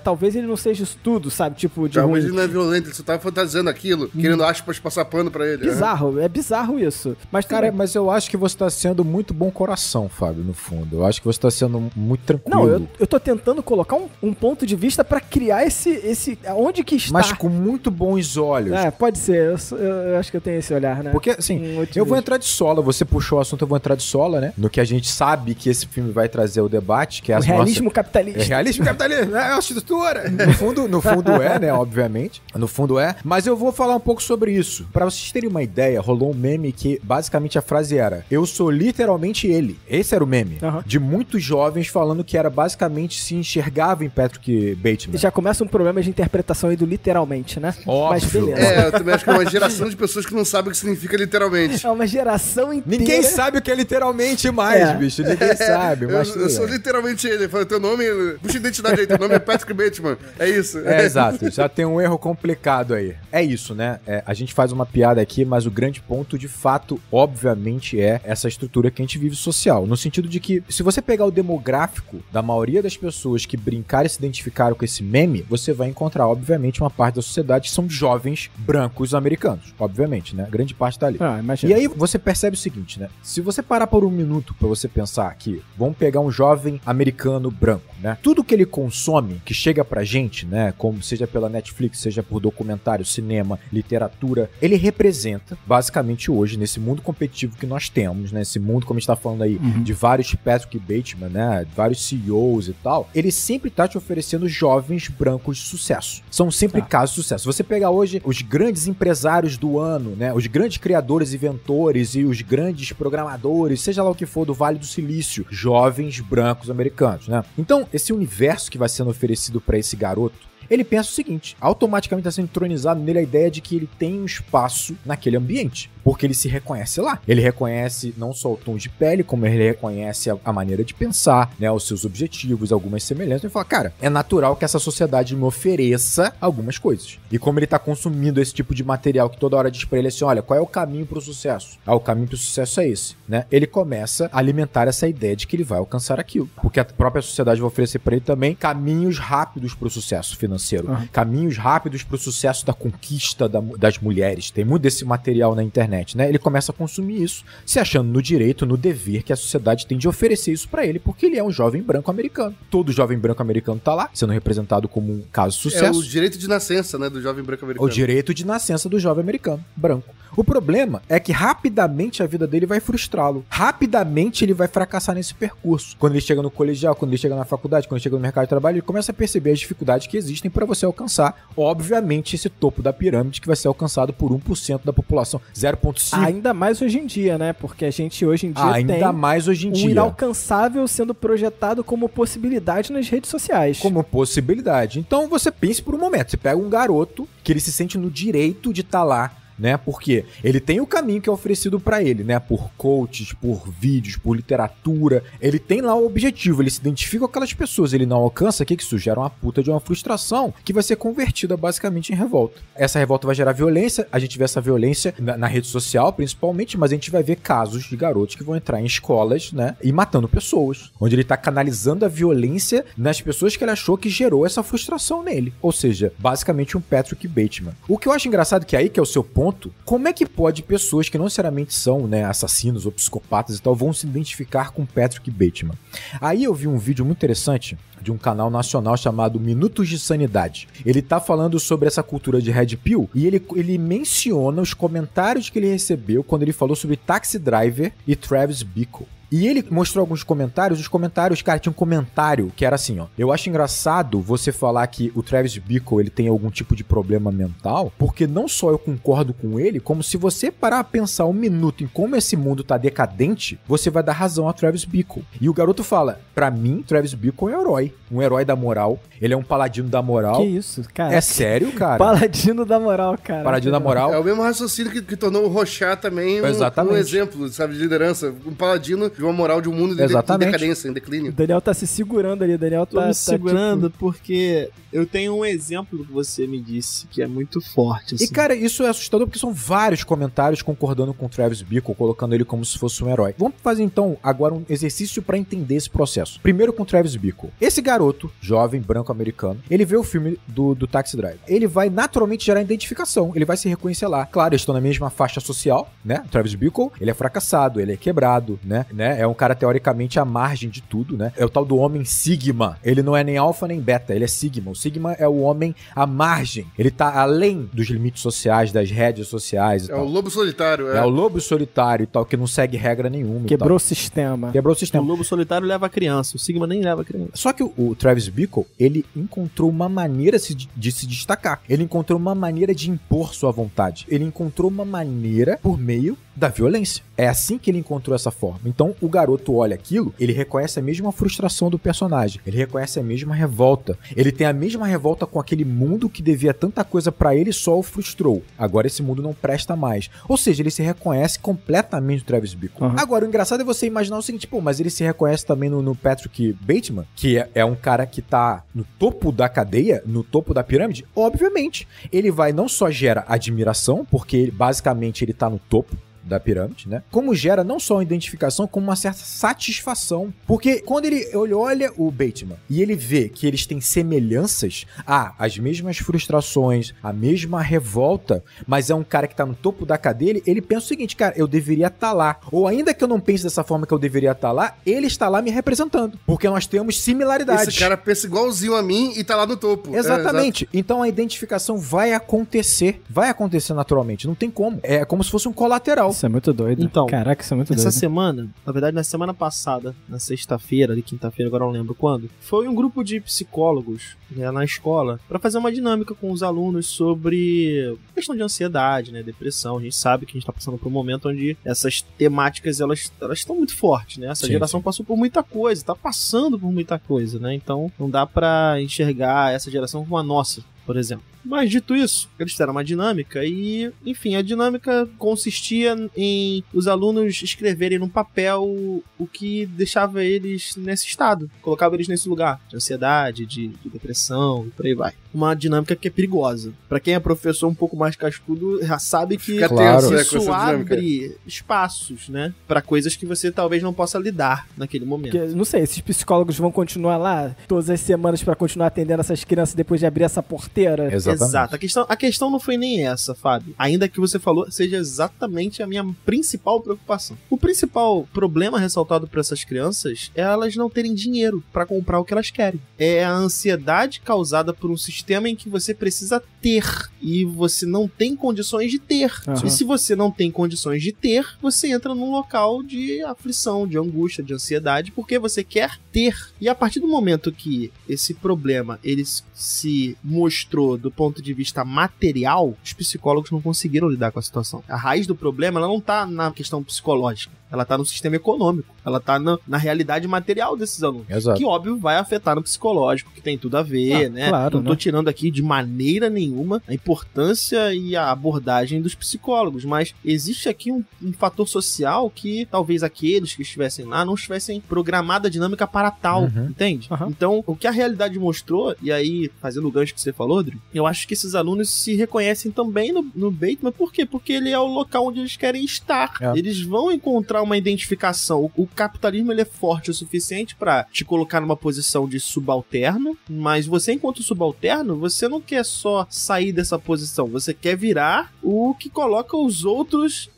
talvez ele não seja isso tudo, sabe, tipo, de talvez ruim. ele não é violento, ele só tá fantasiando aquilo, querendo aspas passar pano pra ele. Bizarro, é bizarro isso. Mas, cara, mas eu acho que você tá sendo muito bom coração, Fábio, no fundo. Eu acho que você tá sendo muito tranquilo. Não, eu tô tentando colocar um ponto de vista pra criar esse onde que está. Mas com muito bons olhos. Pode ser, eu acho que eu tenho esse olhar, né? Porque, assim, eu vou entrar de sola, você puxou o assunto, eu vou entrar de sola, né? No que a gente sabe que esse filme vai trazer o debate, que é o realismo capitalista. Realismo capitalista, é a estrutura. No fundo é, né, obviamente. No fundo é. Mas eu vou falar um pouco sobre isso. Pra vocês terem uma ideia, rolou um meme que basicamente a frase era: eu sou literalmente ele. Esse era o meme. De muitos jovens falando que era basicamente se enxergava em Patrick Bateman. Já começa um problema de interpretação aí do literalmente, né? Óbvio. Mas beleza. Eu também acho que é uma geração de pessoas que não sabem o que significa literalmente. É uma geração inteira. Ninguém sabe o que é literalmente mais, bicho. Ninguém sabe. Mas eu sou literalmente ele. Fala, teu nome, puxa identidade aí, teu nome é Patrick Bateman. É isso. Exato. Já tem um erro complicado aí. É isso, né? A gente faz uma piada aqui, mas o grande ponto, de fato, obviamente, é essa estrutura que a gente vive social. No sentido de que, se você pegar o demográfico da maioria das pessoas que brincaram e se identificaram com esse meme, você vai encontrar, obviamente, uma parte da sociedade que são jovens brancos americanos. Obviamente, né? Grande parte tá ali. E aí você percebe o seguinte, né? Se você parar por um minuto pra você pensar que vamos pegar um jovem americano branco, né? Tudo que ele consome, que chega pra gente, né? Como seja pela Netflix, seja por documentário, cinema, literatura, ele representa, basicamente hoje, nesse mundo competitivo que nós temos, né? Esse mundo, como a gente tá falando aí, de vários Patrick Bateman, né? Vários CEOs e tal, ele sempre tá te oferecendo jovens brancos de sucesso. São sempre casos de sucesso. Você pegar hoje os grandes empresários do ano, né? Os grandes criadores, inventores e os grandes programadores programadores, seja lá o que for, do Vale do Silício, jovens brancos americanos, né? Então, esse universo que vai sendo oferecido pra esse garoto, ele pensa o seguinte, automaticamente está sendo entronizado nele a ideia de que ele tem um espaço naquele ambiente, porque ele se reconhece lá. Ele reconhece não só o tom de pele, como ele reconhece a maneira de pensar, né, os seus objetivos, algumas semelhanças. Ele fala, cara, é natural que essa sociedade me ofereça algumas coisas. E como ele está consumindo esse tipo de material que toda hora diz pra ele assim, olha, qual é o caminho para o sucesso? Ah, o caminho para o sucesso é esse, né? Ele começa a alimentar essa ideia de que ele vai alcançar aquilo, porque a própria sociedade vai oferecer para ele também caminhos rápidos para o sucesso financeiro. Caminhos rápidos para o sucesso da conquista das mulheres. Tem muito desse material na internet, né? Ele começa a consumir isso, se achando no direito, no dever que a sociedade tem de oferecer isso para ele, porque ele é um jovem branco americano. Todo jovem branco americano tá lá, sendo representado como um caso de sucesso. É o direito de nascença, né, do jovem branco americano. O direito de nascença do jovem americano, branco. O problema é que rapidamente a vida dele vai frustrá-lo. Rapidamente ele vai fracassar nesse percurso. Quando ele chega no colegial, quando ele chega na faculdade, quando ele chega no mercado de trabalho, ele começa a perceber as dificuldades que existem para você alcançar, obviamente, esse topo da pirâmide que vai ser alcançado por 1% da população, 0,5%. Ainda mais hoje em dia, né? Porque a gente hoje em dia ainda mais hoje em dia. Um inalcançável sendo projetado como possibilidade nas redes sociais. Como possibilidade. Então você pense por um momento, você pega um garoto que ele se sente no direito de estar lá, né? Porque ele tem o caminho que é oferecido pra ele, né? Por coaches, por vídeos, por literatura. Ele tem lá o objetivo, ele se identifica com aquelas pessoas, ele não alcança, que isso gera uma puta de uma frustração que vai ser convertida basicamente em revolta. Essa revolta vai gerar violência, a gente vê essa violência na rede social, principalmente, mas a gente vai ver casos de garotos que vão entrar em escolas, né? E matando pessoas, onde ele tá canalizando a violência nas pessoas que ele achou que gerou essa frustração nele. Ou seja, basicamente um Patrick Bateman. O que eu acho engraçado que aí, que é o seu ponto, como é que pode pessoas que não necessariamente são, né, assassinos ou psicopatas e tal, vão se identificar com Patrick Bateman? Aí eu vi um vídeo muito interessante de um canal nacional chamado Minutos de Sanidade. Ele tá falando sobre essa cultura de Red Pill e ele menciona os comentários que ele recebeu quando ele falou sobre Taxi Driver e Travis Bickle. E ele mostrou alguns comentários, os comentários, cara, tinha um comentário que era assim, ó. Eu acho engraçado você falar que o Travis Bickle, ele tem algum tipo de problema mental, porque não só eu concordo com ele, como se você parar a pensar um minuto em como esse mundo tá decadente, você vai dar razão a Travis Bickle. E o garoto fala, pra mim, Travis Bickle é um herói da moral, ele é um paladino da moral. Que isso, cara? É sério, cara? Paladino da moral, cara. Paladino da moral. É o mesmo raciocínio que tornou o Rochat também um exemplo, sabe, de liderança. Um paladino de uma moral de um mundo de decadência, em declínio. O Daniel tá se segurando ali, Daniel tá... me segurando tipo... porque eu tenho um exemplo que você me disse que é muito forte, assim. E, cara, isso é assustador porque são vários comentários concordando com o Travis Bickle, colocando ele como se fosse um herói. Vamos fazer, então, agora um exercício pra entender esse processo. Primeiro com o Travis Bickle. Esse garoto, jovem, branco, americano, ele vê o filme do Taxi Driver. Ele vai naturalmente gerar identificação, ele vai se reconhecer lá. Claro, eles estão na mesma faixa social, né? O Travis Bickle, ele é fracassado, ele é quebrado, né? É um cara teoricamente à margem de tudo, né? É o tal do homem Sigma. Ele não é nem alfa nem beta, ele é Sigma. O Sigma é o homem à margem. Ele tá além dos limites sociais, das redes sociais e tal. É o lobo solitário. É o lobo solitário e tal, que não segue regra nenhuma. Quebrou o sistema. Quebrou o sistema. O lobo solitário leva a criança, o Sigma nem leva a criança. Só que o Travis Bickle, ele encontrou uma maneira de se destacar. Ele encontrou uma maneira de impor sua vontade. Ele encontrou uma maneira por meio da violência. É assim que ele encontrou essa forma. Então, o garoto olha aquilo, ele reconhece a mesma frustração do personagem, ele reconhece a mesma revolta, ele tem a mesma revolta com aquele mundo que devia tanta coisa pra ele e só o frustrou. Agora esse mundo não presta mais. Ou seja, ele se reconhece completamente no Travis Bickle. Agora, o engraçado é você imaginar o seguinte, pô, mas ele se reconhece também no Patrick Bateman, que é um cara que tá no topo da cadeia, no topo da pirâmide. Obviamente, ele vai não só gera admiração, porque basicamente ele tá no topo da pirâmide, né? Como gera não só uma identificação, como uma certa satisfação. Porque quando ele olha o Bateman e ele vê que eles têm semelhanças, as mesmas frustrações, a mesma revolta, mas é um cara que tá no topo da cadeia, ele pensa o seguinte, cara, eu deveria estar lá. Ou ainda que eu não pense dessa forma que eu deveria estar lá, ele está lá me representando. Porque nós temos similaridades. Esse cara pensa igualzinho a mim e tá lá no topo. Exatamente. Então a identificação vai acontecer naturalmente. Não tem como. É como se fosse um colateral. Isso é muito doido. Então, caraca, isso é muito doido. Essa semana, na verdade, na semana passada, na sexta-feira, ali quinta-feira, agora eu não lembro quando, foi um grupo de psicólogos, né, na escola para fazer uma dinâmica com os alunos sobre questão de ansiedade, né, depressão. A gente sabe que a gente tá passando por um momento onde essas temáticas, elas estão muito fortes, né? Essa geração passou por muita coisa, tá passando por muita coisa, né? Então, não dá pra enxergar essa geração como a nossa, por exemplo. Mas, dito isso, eles fizeram uma dinâmica e, enfim, a dinâmica consistia em os alunos escreverem num papel o que deixava eles nesse estado, colocava eles nesse lugar de ansiedade, de depressão e por aí vai. Uma dinâmica que é perigosa. Pra quem é professor um pouco mais cascudo, já sabe que isso abre espaços, né, pra coisas que você talvez não possa lidar naquele momento. Porque, não sei, esses psicólogos vão continuar lá todas as semanas pra continuar atendendo essas crianças depois de abrir essa porteira? Exatamente. Exato. A questão não foi nem essa, Fábio. Ainda que você falou, seja exatamente a minha principal preocupação. O principal problema ressaltado por essas crianças é elas não terem dinheiro pra comprar o que elas querem. É a ansiedade causada por um sistema em que você precisa ter e você não tem condições de ter. E se você não tem condições de ter, você entra num local de aflição, de angústia, de ansiedade, porque você quer ter. E a partir do momento que esse problema ele se mostrou do ponto de vista material, os psicólogos não conseguiram lidar com a situação. A raiz do problema ela não tá na questão psicológica, ela tá no sistema econômico, ela tá na realidade material desses alunos. Exato. Que, óbvio, vai afetar no psicológico, que tem tudo a ver, né? Claro, não tô tirando aqui de maneira nenhuma a importância e a abordagem dos psicólogos, mas existe aqui um fator social que talvez aqueles que estivessem lá não estivessem programada a dinâmica para tal, entende? Então, o que a realidade mostrou, e aí, fazendo o gancho que você falou, Rodrigo, eu acho que esses alunos se reconhecem também no Bateman. Por quê? Porque ele é o local onde eles querem estar. Eles vão encontrar uma identificação. O capitalismo ele é forte o suficiente pra te colocar numa posição de subalterno, mas você, enquanto subalterno, você não quer só sair dessa posição, você quer virar o que coloca os outros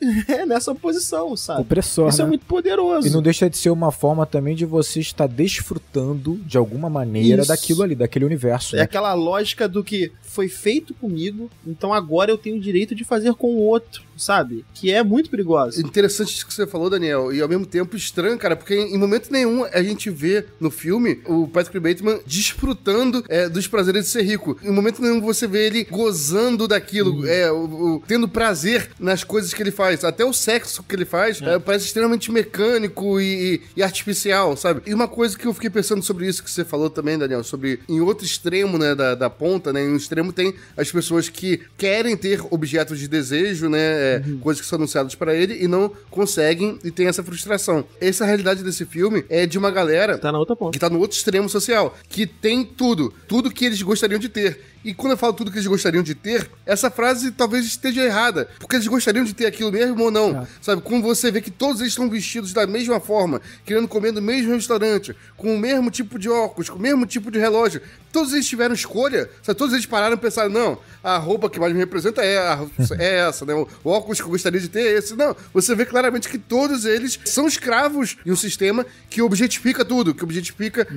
nessa posição, sabe? Opressor, Isso é muito poderoso. E não deixa de ser uma forma também de você estar desfrutando de alguma maneira daquilo ali, daquele universo. É aquela lógica do que foi feito comigo, então agora eu tenho o direito de fazer com o outro, sabe? Que é muito perigoso. Interessante isso que você falou, Daniel, e ao mesmo tempo estranho, cara, porque em momento nenhum a gente vê no filme o Patrick Bateman desfrutando dos prazeres de ser rico. Em momento nenhum você vê ele gozando daquilo, tendo prazer nas coisas que ele faz. Até o sexo que ele faz parece extremamente mecânico e artificial, sabe? E uma coisa que eu fiquei pensando sobre isso que você falou também, Daniel, sobre em outro extremo, né, da ponta, né, em um extremo tem as pessoas que querem ter objetos de desejo, né, coisas que são anunciadas pra ele e não conseguem e tem essa frustração. Essa realidade desse filme é de uma galera tá na outra ponta, que tá no outro extremo social, que tem tudo que eles gostariam de ter. E quando eu falo tudo que eles gostariam de ter, essa frase talvez esteja errada, porque eles gostariam de ter aquilo mesmo ou não, sabe? Como você vê que todos eles estão vestidos da mesma forma, querendo comer no mesmo restaurante, com o mesmo tipo de óculos, com o mesmo tipo de relógio, todos eles tiveram escolha, sabe? Todos eles pararam e pensaram, não, a roupa que mais me representa é essa, né? O óculos que eu gostaria de ter é esse. Não, você vê claramente que todos eles são escravos de um sistema que objetifica tudo, que objetifica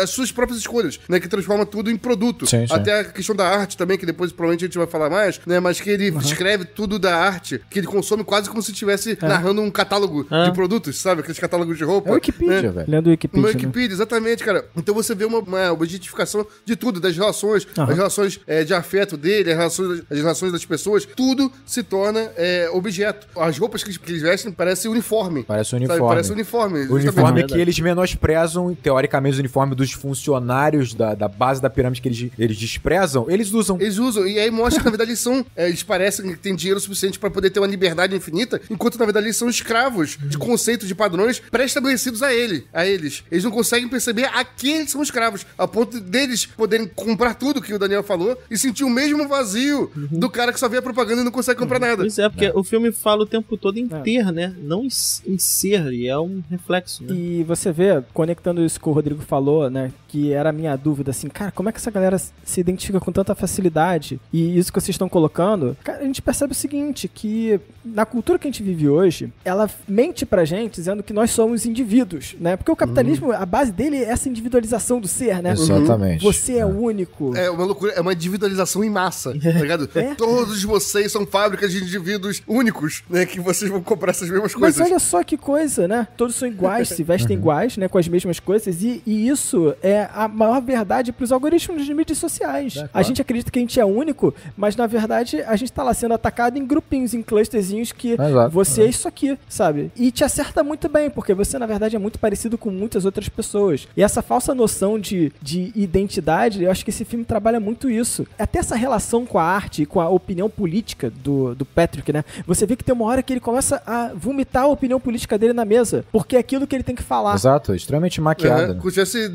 as suas próprias escolhas, né? Que transforma tudo em produto. Sim. Até a questão da arte também, que depois provavelmente a gente vai falar mais, né? Mas que ele escreve tudo da arte, que ele consome quase como se estivesse narrando um catálogo de produtos, sabe? Aqueles catálogos de roupa. É o Wikipedia, velho. Lendo o Wikipedia. Wikipedia, exatamente, cara. Então você vê uma objetificação de tudo, das relações, as relações de afeto dele, as relações das pessoas, tudo se torna objeto. As roupas que eles vestem parecem uniforme. Parece um uniforme. Sabe? Parece uniforme. O uniforme que eles menosprezam, teoricamente, o uniforme dos funcionários da base da pirâmide que eles desprezam, eles usam. Eles usam, e aí mostra que na verdade eles parecem que têm dinheiro suficiente pra poder ter uma liberdade infinita, enquanto na verdade eles são escravos de conceitos, de padrões pré-estabelecidos a eles. Eles não conseguem perceber a que eles são escravos, a ponto deles poderem comprar tudo que o Daniel falou e sentir o mesmo vazio do cara que só vê a propaganda e não consegue comprar nada. Pois é, porque o filme fala o tempo todo em ter, né? Não em ser, e é um reflexo, né? E você vê, conectando isso que o Rodrigo falou, né? Que era a minha dúvida, assim, cara, como é que essa galera se identifica com tanta facilidade, e isso que vocês estão colocando, cara, a gente percebe o seguinte, que na cultura que a gente vive hoje, ela mente pra gente dizendo que nós somos indivíduos, né? Porque o capitalismo, a base dele é essa individualização do ser, né? Exatamente. Você é único. É uma loucura, é uma individualização em massa, tá ligado? Todos vocês são fábricas de indivíduos únicos, né? Que vocês vão comprar essas mesmas coisas. Mas olha só que coisa, né? Todos são iguais, se vestem iguais, né? Com as mesmas coisas, e isso é a maior verdade pros algoritmos de mídias sociais. Claro. A gente acredita que a gente é único, mas na verdade a gente tá lá sendo atacado em grupinhos, em clusterzinhos que você é isso aqui, sabe? E te acerta muito bem, porque você na verdade é muito parecido com muitas outras pessoas. E essa falsa noção de identidade, eu acho que esse filme trabalha muito isso. Até essa relação com a arte e com a opinião política do Patrick, né? Você vê que tem uma hora que ele começa a vomitar a opinião política dele na mesa, porque é aquilo que ele tem que falar. Exato, extremamente maquiada. Como se tivesse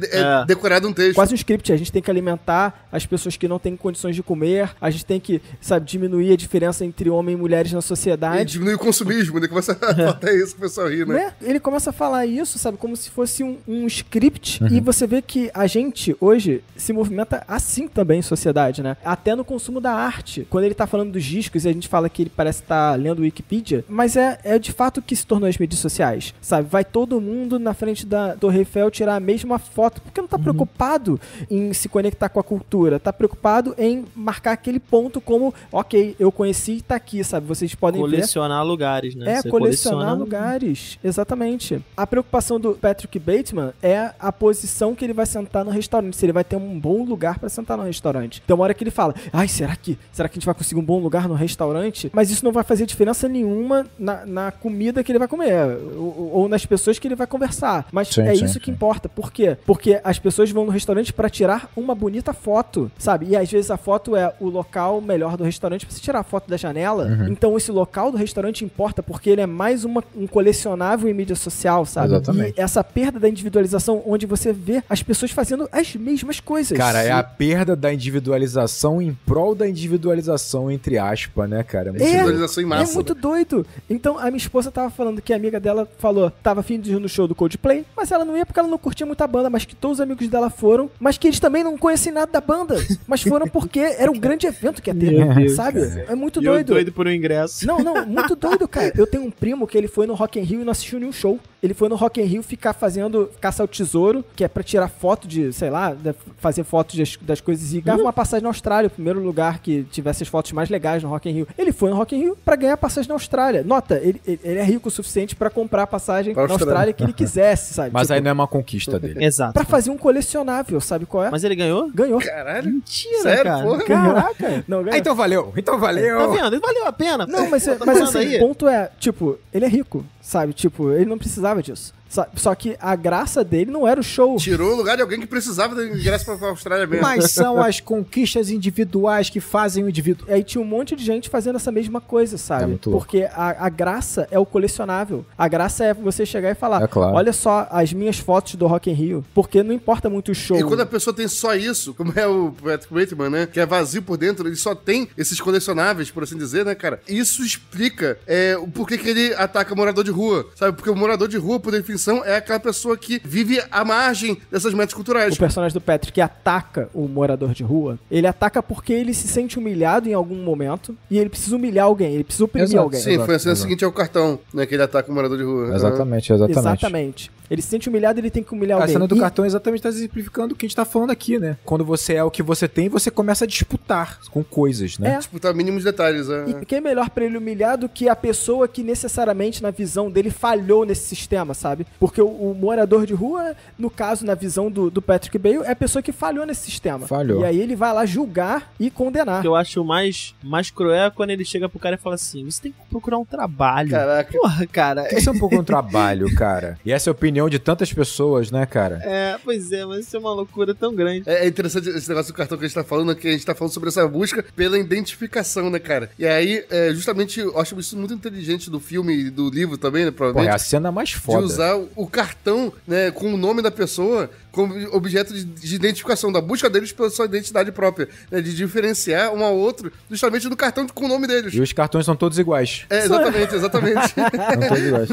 decorado um texto. Quase um script, a gente tem que alimentar as pessoas que não têm condições de comer, a gente tem que, sabe, diminuir a diferença entre homens e mulheres na sociedade. E diminuir o consumismo, né? Começa a até isso que o pessoal ri, né? Ele começa a falar isso, sabe, como se fosse um script, e você vê que a gente hoje se movimenta assim também em sociedade, né? Até no consumo da arte. Quando ele tá falando dos discos e a gente fala que ele parece estar lendo Wikipedia, mas é de fato o que se tornou as mídias sociais, sabe? Vai todo mundo na frente da Torre Eiffel tirar a mesma foto, porque não tá preocupado em se conectar com a cultura, tá preocupado em marcar aquele ponto como, ok, eu conheci e tá aqui, sabe? Vocês podem colecionar lugares, né? Você colecionar lugares, exatamente. A preocupação do Patrick Bateman é a posição que ele vai sentar no restaurante, se ele vai ter um bom lugar pra sentar no restaurante. Tem uma hora que ele fala, será que a gente vai conseguir um bom lugar no restaurante? Mas isso não vai fazer diferença nenhuma na comida que ele vai comer, ou nas pessoas que ele vai conversar. Mas isso que importa. Por quê? Porque as pessoas vão no restaurante pra tirar uma bonita foto, sabe? E às vezes a foto é o local melhor do restaurante pra você tirar a foto da janela. Então esse local do restaurante importa porque ele é mais um colecionável em mídia social, sabe? Exatamente. E essa perda da individualização, onde você vê as pessoas fazendo as mesmas coisas. Cara, é a perda da individualização em prol da individualização, entre aspas, né, cara? Individualização em massa. É muito doido. Então, a minha esposa tava falando que a amiga dela falou, tava afim de ir no show do Coldplay, mas ela não ia porque ela não curtia muito a banda, mas que todos os amigos dela foram, mas que eles também não conheciam nada da banda, mas foram porque era um grande evento que ia ter, sabe? É muito doido. Doido por um ingresso. Não, muito doido, cara. Eu tenho um primo que ele foi no Rock in Rio e não assistiu nenhum show. Ele foi no Rock in Rio ficar fazendo caça ao tesouro, que é pra tirar foto de, sei lá, fazer fotos das coisas e ganhar uma passagem na Austrália, o primeiro lugar que tivesse as fotos mais legais no Rock in Rio. Ele foi no Rock in Rio pra ganhar passagem na Austrália. Nota, ele é rico o suficiente pra comprar a passagem na Austrália que ele quisesse, sabe? Mas aí não é uma conquista dele. Exato. Pra fazer um colecionável, sabe qual é? Mas ele ganhou? Ganhou. Caralho. Mentira, Sério, cara. porra? Caraca. Não, ganhou. Então valeu. Tá vendo? Valeu a pena. Não, mas assim, o ponto é, tipo, ele é rico, sabe? Tipo, ele não precisava disso. Só que a graça dele não era o show. Tirou o lugar de alguém que precisava de ingresso pra Austrália mesmo. Mas são as conquistas individuais que fazem o indivíduo. Aí tinha um monte de gente fazendo essa mesma coisa, sabe? É muito louco. Porque a graça é o colecionável. A graça é você chegar e falar, É claro. olha só as minhas fotos do Rock in Rio. Porque não importa muito o show. E quando a pessoa tem só isso, como é o Patrick Bateman, né? Que é vazio por dentro, ele só tem esses colecionáveis, por assim dizer, né, cara? Isso explica o porquê que ele ataca morador de rua, sabe? Porque o morador de rua, por definição, é aquela pessoa que vive à margem dessas metas culturais. O personagem do Patrick ataca o morador de rua, ele ataca porque ele se sente humilhado em algum momento e ele precisa humilhar alguém, ele precisa oprimir alguém. Sim, foi a cena seguinte ao cartão, né? Que ele ataca o morador de rua. Exatamente. Ele se sente humilhado, ele tem que humilhar alguém. A cena do cartão exatamente está exemplificando o que a gente tá falando aqui, né? Quando você é o que você tem, você começa a disputar com coisas, né? Disputar mínimos detalhes. E quem é melhor pra ele humilhar do que a pessoa que necessariamente, na visão dele, falhou nesse sistema, sabe? Porque o morador de rua, no caso, na visão do Patrick Bale, é a pessoa que falhou nesse sistema. Falhou. E aí ele vai lá julgar e condenar. O que eu acho mais cruel é quando ele chega pro cara e fala assim, você tem que procurar um trabalho. Caraca. Porra, cara. Isso é um pouco um trabalho, cara. E essa é a opinião de tantas pessoas, né, cara? Pois é, mas isso é uma loucura tão grande. É interessante esse negócio do cartão que a gente tá falando, que a gente tá falando sobre essa busca pela identificação, né, cara? E aí, justamente, eu acho isso muito inteligente do filme e do livro também, né, provavelmente. Pô, é a cena mais foda. De usar o cartão, né, com o nome da pessoa como objeto de identificação, da busca deles pela sua identidade própria, né, de diferenciar um ao outro justamente do cartão com o nome deles. E os cartões são todos iguais. Exatamente. São todos iguais.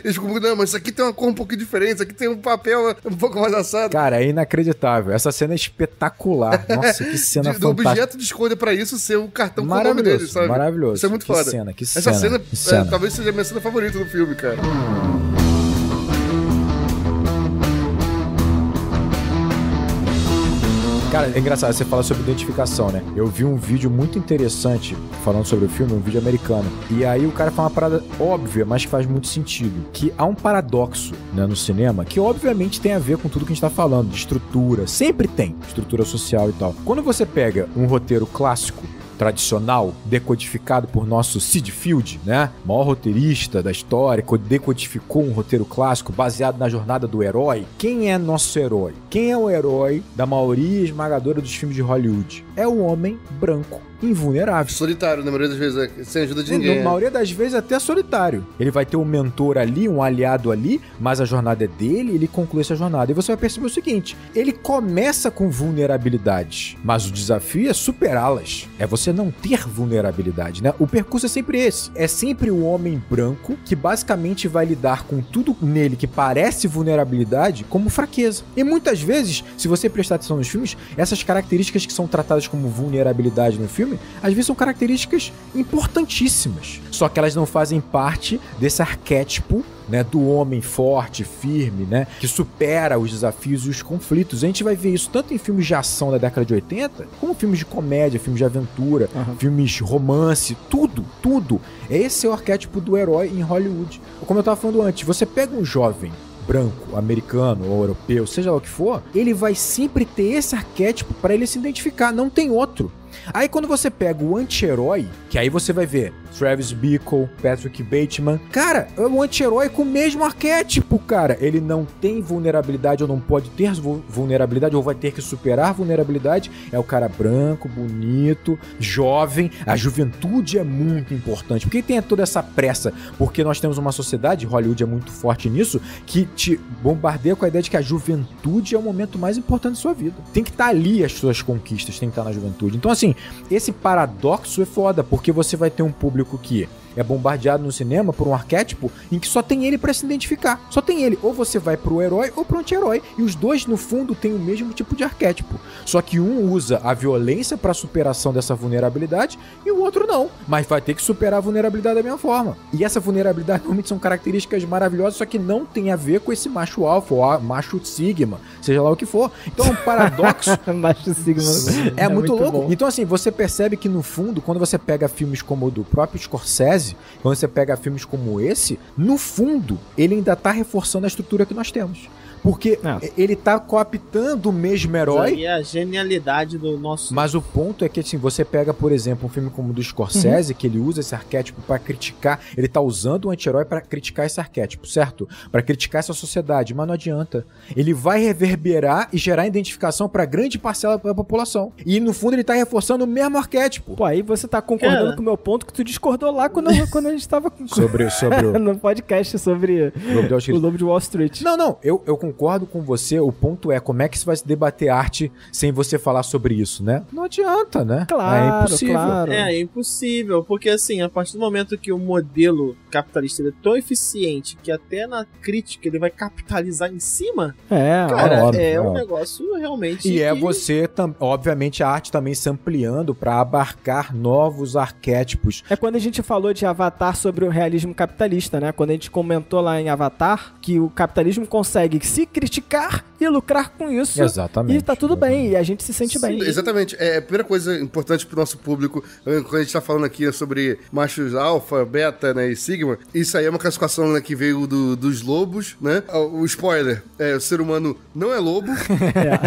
Eles ficam, não, mas isso aqui tem uma cor um pouco diferente, isso aqui tem um papel um pouco mais assado. Cara, é inacreditável. Essa cena é espetacular. Nossa, que cena fantástica. Do objeto de escolha pra isso ser o cartão com o nome deles, sabe? Maravilhoso. Isso é muito foda. Essa cena talvez seja a minha cena favorita do filme, cara. Cara, é engraçado, você fala sobre identificação, né? Eu vi um vídeo muito interessante falando sobre o filme, um vídeo americano. E aí o cara fala uma parada óbvia, mas que faz muito sentido. Que há um paradoxo, né, no cinema, que obviamente tem a ver com tudo que a gente tá falando, de estrutura. Sempre tem estrutura social e tal. Quando você pega um roteiro clássico, tradicional, decodificado por nosso Sid Field, né? Maior roteirista da história, que decodificou um roteiro clássico baseado na jornada do herói. Quem é nosso herói? Quem é o herói da maioria esmagadora dos filmes de Hollywood? É o homem branco, invulnerável. Solitário, na maioria das vezes, sem ajuda de ninguém. Na maioria das vezes até solitário. Ele vai ter um mentor ali, um aliado ali, mas a jornada é dele, ele conclui essa jornada. E você vai perceber o seguinte, ele começa com vulnerabilidades, mas o desafio é superá-las. É você não ter vulnerabilidade, né? O percurso é sempre esse. É sempre o homem branco que basicamente vai lidar com tudo nele que parece vulnerabilidade como fraqueza. E muitas vezes, se você prestar atenção nos filmes, essas características que são tratadas como vulnerabilidade no filme, às vezes são características importantíssimas. Só que elas não fazem parte desse arquétipo, né, do homem forte, firme, né, que supera os desafios e os conflitos. A gente vai ver isso tanto em filmes de ação da década de 80, como filmes de comédia, filmes de aventura, filmes romance, tudo. Esse é o arquétipo do herói em Hollywood. Como eu tava falando antes, você pega um jovem branco, americano ou europeu, seja lá o que for, ele vai sempre ter esse arquétipo para ele se identificar, não tem outro. Aí quando você pega o anti-herói, que aí você vai ver Travis Bickle, Patrick Bateman, cara, é um anti-herói com o mesmo arquétipo, cara. Ele não tem vulnerabilidade ou não pode ter vulnerabilidade ou vai ter que superar vulnerabilidade. É o cara branco, bonito, jovem. A juventude é muito importante. Por que tem toda essa pressa? Porque nós temos uma sociedade, Hollywood é muito forte nisso, que te bombardeia com a ideia de que a juventude é o momento mais importante da sua vida. Tem que estar ali as suas conquistas, tem que estar na juventude. Então assim, esse paradoxo é foda, porque você vai ter um público que é bombardeado no cinema por um arquétipo em que só tem ele pra se identificar. Só tem ele. Ou você vai pro herói ou pro anti-herói. E os dois, no fundo, têm o mesmo tipo de arquétipo. Só que um usa a violência pra superação dessa vulnerabilidade e o outro não. Mas vai ter que superar a vulnerabilidade da mesma forma. E essa vulnerabilidade normalmente são características maravilhosas, só que não tem a ver com esse macho alfa ou macho sigma, seja lá o que for. Então é um paradoxo. Macho sigma. É muito louco. Bom. Então assim, você percebe que no fundo, quando você pega filmes como o do próprio Scorsese, quando você pega filmes como esse, no fundo, ele ainda tá reforçando a estrutura que nós temos. Porque ele tá cooptando o mesmo herói. E a genialidade do nosso... Mas o ponto é que, assim, você pega, por exemplo, um filme como o do Scorsese, que ele usa esse arquétipo pra criticar. Ele tá usando o anti-herói pra criticar esse arquétipo, certo? Pra criticar essa sociedade, mas não adianta. Ele vai reverberar e gerar identificação pra grande parcela da população. E, no fundo, ele tá reforçando o mesmo arquétipo. Pô, aí você tá concordando com o meu ponto que tu discordou lá quando a gente tava sobre o... no podcast sobre o Lobo de Wall Street. Não, eu concordo com você, o ponto é como é que você vai se debater arte sem você falar sobre isso, né? Não adianta, né? Claro, é impossível. Claro. É impossível, porque assim, a partir do momento que o modelo capitalista ele é tão eficiente que até na crítica ele vai capitalizar em cima, cara, um negócio realmente... E você, obviamente, a arte também se ampliando para abarcar novos arquétipos. É quando a gente falou de Avatar sobre o realismo capitalista, né? Quando a gente comentou lá em Avatar que o capitalismo consegue se criticar e lucrar com isso. Exatamente. E tá tudo bem, e a gente se sente bem. Exatamente. A primeira coisa importante pro nosso público, quando a gente tá falando aqui sobre machos alfa, beta, né, e sigma, isso aí é uma classificação, né, que veio dos lobos, né? O spoiler, o ser humano não é lobo,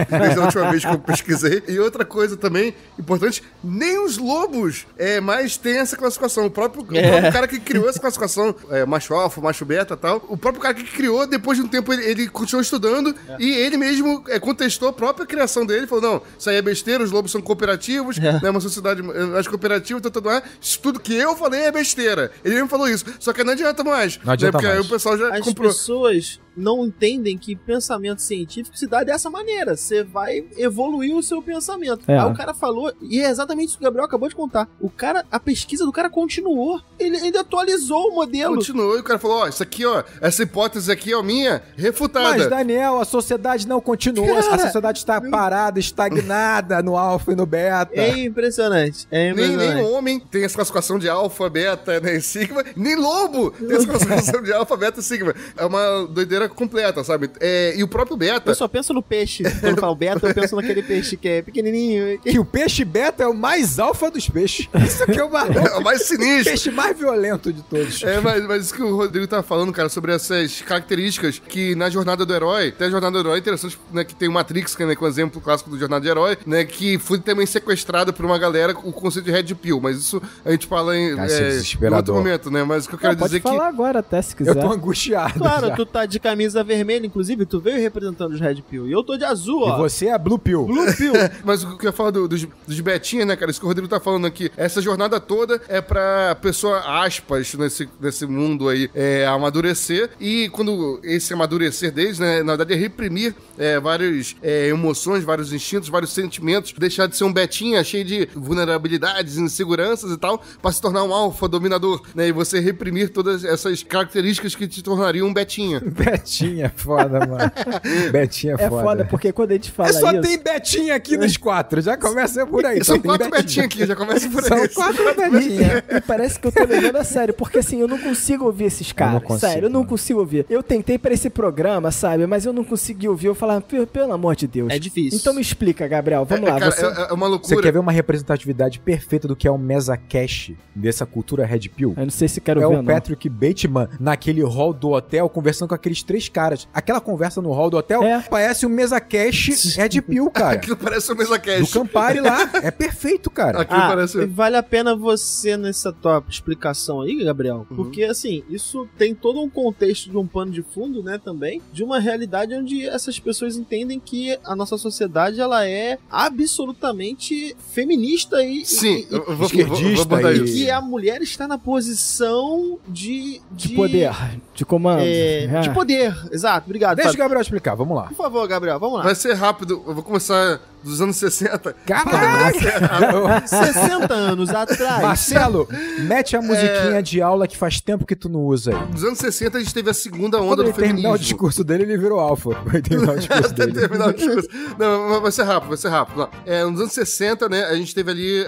desde a última vez que eu pesquisei. E outra coisa também importante, nem os lobos mais tem essa classificação. O próprio cara que criou essa classificação, macho alfa, macho beta e tal, o próprio cara que criou, depois de um tempo, ele continuou estudando e ele mesmo contestou a própria criação dele, falou, não, isso aí é besteira, os lobos são cooperativos, né, uma sociedade mais cooperativa, isso tudo que eu falei é besteira. Ele mesmo falou isso, só que não adianta mais. Não adianta porque mais. aí o pessoal já as comprou. Pessoas não entendem que pensamento científico se dá dessa maneira. Você vai evoluir o seu pensamento. Aí o cara falou, e é exatamente isso que o Gabriel acabou de contar. A pesquisa do cara continuou. Ele atualizou o modelo. Continuou e o cara falou, isso aqui, essa hipótese aqui, minha, refutada. Mas, Daniel, a sociedade não continuou. Cara, a sociedade está parada, estagnada no alfa e no beta. É impressionante. Nem homem tem essa classificação de alfa, beta, né, sigma. Nem lobo tem essa classificação de alfa, beta e sigma. É uma doideira completa, sabe? E o próprio beta... Eu só penso no peixe. Quando eu falo beta, eu penso naquele peixe que é pequenininho. Que o peixe beta é o mais alfa dos peixes. Isso aqui é o mais sinistro. O peixe mais violento de todos. Mas isso que o Rodrigo tava falando, cara, sobre essas características que na jornada do herói, até a jornada do herói é interessante, né, que tem o Matrix, que é, né, com o exemplo clássico do jornada de herói, né, que foi também sequestrado por uma galera com o conceito de Red Pill, mas isso a gente fala em outro momento, né, mas o que eu quero dizer pode falar agora até, se quiser. Eu tô angustiado. Claro, já. Tu tá de camisa vermelha, inclusive, tu veio representando os Red Pill, e eu tô de azul, ó. E você é Blue Pill. Blue Pill. Mas o que eu ia falar dos betinhas, né, cara, isso que o Rodrigo tá falando aqui, essa jornada toda é pra pessoa, aspas, nesse mundo aí, amadurecer, e quando esse amadurecer deles, né, na verdade é reprimir várias emoções, vários instintos, vários sentimentos, deixar de ser um betinha cheio de vulnerabilidades, inseguranças e tal, pra se tornar um alfa dominador, né, e você reprimir todas essas características que te tornariam um betinha. Betinha é foda, mano. Betinha é foda. É foda, porque quando a gente fala isso... Só tem betinha aqui nos 4, já começa por aí. São 4 betinhas aqui, já começa por aí. São 4 betinhas. E parece que eu tô levando a sério, porque assim, eu não consigo ouvir esses caras. Sério, eu não consigo ouvir. Eu tentei pra esse programa, sabe, mas eu não consegui ouvir. Eu falava, pelo amor de Deus. É difícil. Então me explica, Gabriel, vamos lá. Cara, é uma loucura. Você quer ver uma representatividade perfeita do que é o Mesacash dessa cultura Red Pill? Eu não sei se quero ver, o Patrick Bateman naquele hall do hotel conversando com aqueles 3 caras. Aquela conversa no hall do hotel parece um Mesacash Red Pill, cara. Aquilo parece um Mesacash. Do Campari lá. É perfeito, cara. Aquilo parece... Vale a pena você, nessa tua explicação aí, Gabriel, porque, assim, isso tem todo um contexto de um pano de fundo, né, também, de uma realidade onde essas pessoas entendem que a nossa sociedade, ela é absolutamente feminista e... Sim, eu vou abordar isso. E a mulher está na posição de poder, de comando. De poder, exato, obrigado. Deixa o Gabriel explicar, vamos lá. Por favor, Gabriel, vamos lá. Vai ser rápido, eu vou começar dos anos 60. Caraca! 60 anos atrás. Marcelo, mete a musiquinha de aula que faz tempo que tu não usa aí. Nos anos 60 a gente teve a segunda onda Quando do feminismo. terminar o discurso dele, ele virou alfa. Vai terminar o discurso dele. Terminar o discurso. Não, vai ser rápido. Nos anos 60, né, a gente teve ali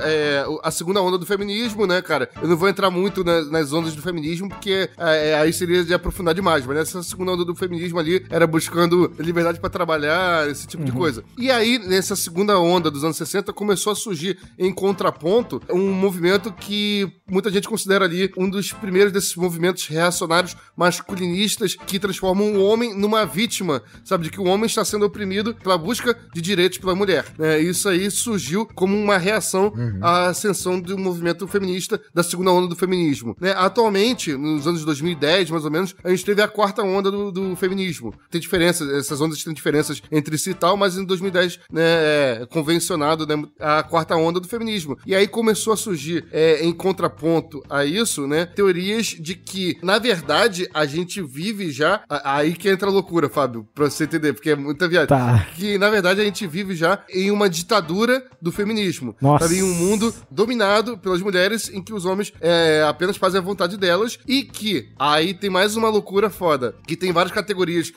a segunda onda do feminismo, né, cara? Eu não vou entrar muito nas ondas do feminismo, porque aí seria de aprofundar demais, mas essa segunda onda do feminismo ali era buscando liberdade pra trabalhar, esse tipo de coisa. E aí, nessa segunda onda dos anos 60, começou a surgir em contraponto um movimento que muita gente considera ali um dos primeiros desses movimentos reacionários masculinistas que transformam o homem numa vítima, sabe? De que o homem está sendo oprimido pela busca de direitos pela mulher. Isso aí surgiu como uma reação à ascensão do movimento feminista da segunda onda do feminismo. Atualmente, nos anos 2010, mais ou menos, a gente teve a quarta onda do feminismo. Tem diferenças, essas ondas têm diferenças entre si e tal, mas em 2010, convencionado, né, a quarta onda do feminismo. E aí começou a surgir, em contraponto a isso, né, teorias de que, na verdade, a gente vive já... Aí que entra a loucura, Fábio, pra você entender, porque é muita viagem. Tá. Que, na verdade, a gente vive já em uma ditadura do feminismo. Nossa. Sabe, em um mundo dominado pelas mulheres, em que os homens apenas fazem a vontade delas, e que aí tem mais uma loucura foda, que tem várias categorias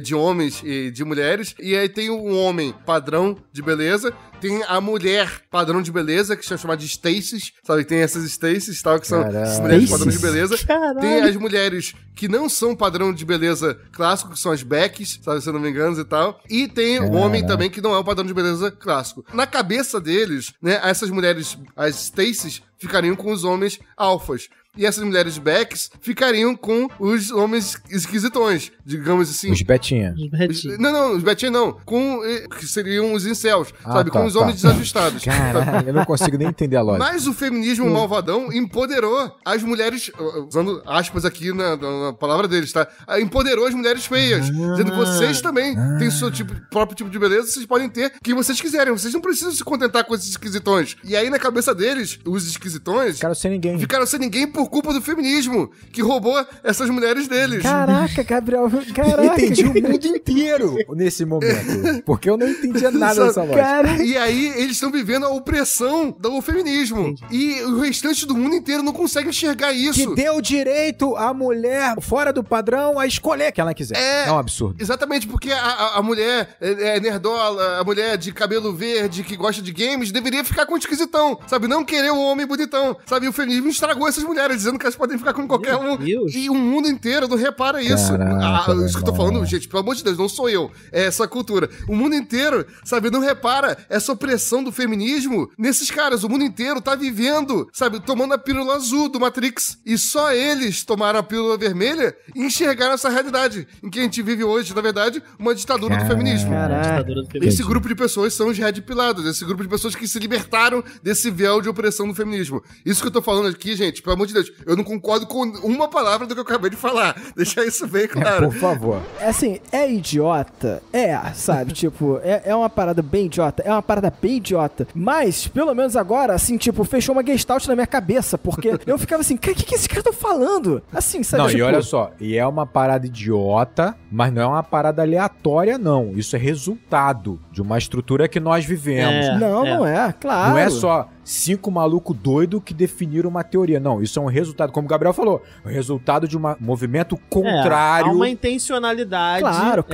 de homens e de mulheres, e aí tem o homem padrão de beleza, tem a mulher padrão de beleza, que se chama de Stacy's, sabe? Tem essas Stacy's, tal, que são as mulheres padrão de beleza. Caralho. Tem as mulheres que não são padrão de beleza clássico, que são as Becks, sabe? Se eu não me engano e tal. E tem o homem também, que não é o padrão de beleza clássico. Na cabeça deles, né, essas mulheres, as Stacy's, ficariam com os homens alfas. E essas mulheres Becks ficariam com os homens esquisitões, digamos assim. Os betinha. Não, os betinha não. Que seriam os incels, sabe? Com os homens desajustados. Caralho, eu não consigo nem entender a lógica. Mas o feminismo malvadão empoderou as mulheres, usando aspas aqui na palavra deles, tá? Empoderou as mulheres feias, dizendo que vocês também têm o seu próprio tipo de beleza, vocês podem ter quem vocês quiserem, vocês não precisam se contentar com esses esquisitões. E aí, na cabeça deles, os esquisitões Ficaram sem ninguém. Ficaram sem ninguém por culpa do feminismo, que roubou essas mulheres deles. Caraca, Gabriel, caraca. Eu entendi o mundo inteiro nesse momento, porque eu não entendia nada dessa lógica. Cara. E aí eles estão vivendo a opressão do feminismo. E o restante do mundo inteiro não consegue enxergar isso. Que deu direito à mulher fora do padrão a escolher quem ela quiser. É um absurdo. Exatamente, porque a mulher é nerdola, a mulher de cabelo verde que gosta de games, deveria ficar com o esquisitão, sabe? Não querer um homem bonitão, sabe? E o feminismo estragou essas mulheres, dizendo que elas podem ficar com qualquer um. E o mundo inteiro não repara isso. Caraca, Isso que eu tô falando, gente, pelo amor de Deus, não sou eu. É essa cultura. O mundo inteiro, sabe, não repara essa opressão do feminismo nesses caras. O mundo inteiro tá vivendo, sabe, tomando a pílula azul do Matrix. E só eles tomaram a pílula vermelha e enxergaram essa realidade em que a gente vive hoje, na verdade, uma ditadura do feminismo. Caraca. Esse grupo de pessoas são os red pilados, esse grupo de pessoas que se libertaram desse véu de opressão do feminismo. Isso que eu tô falando aqui, gente, pelo amor de Deus, eu não concordo com uma palavra do que eu acabei de falar. Deixar isso bem claro. Por favor. É assim, é idiota? Sabe? Tipo, é uma parada bem idiota. É uma parada bem idiota. Mas, pelo menos agora, assim, tipo, fechou uma gestalt na minha cabeça. Porque eu ficava assim, cara, o que esses caras estão falando? Assim, sabe? Não, tipo... e olha só, e é uma parada idiota, mas não é uma parada aleatória, não. Isso é resultado de uma estrutura que nós vivemos. Não é, claro. Não é só 5 malucos doidos que definiram uma teoria. Não, isso é um resultado, como o Gabriel falou, um resultado de um movimento contrário. Há uma intencionalidade. Claro.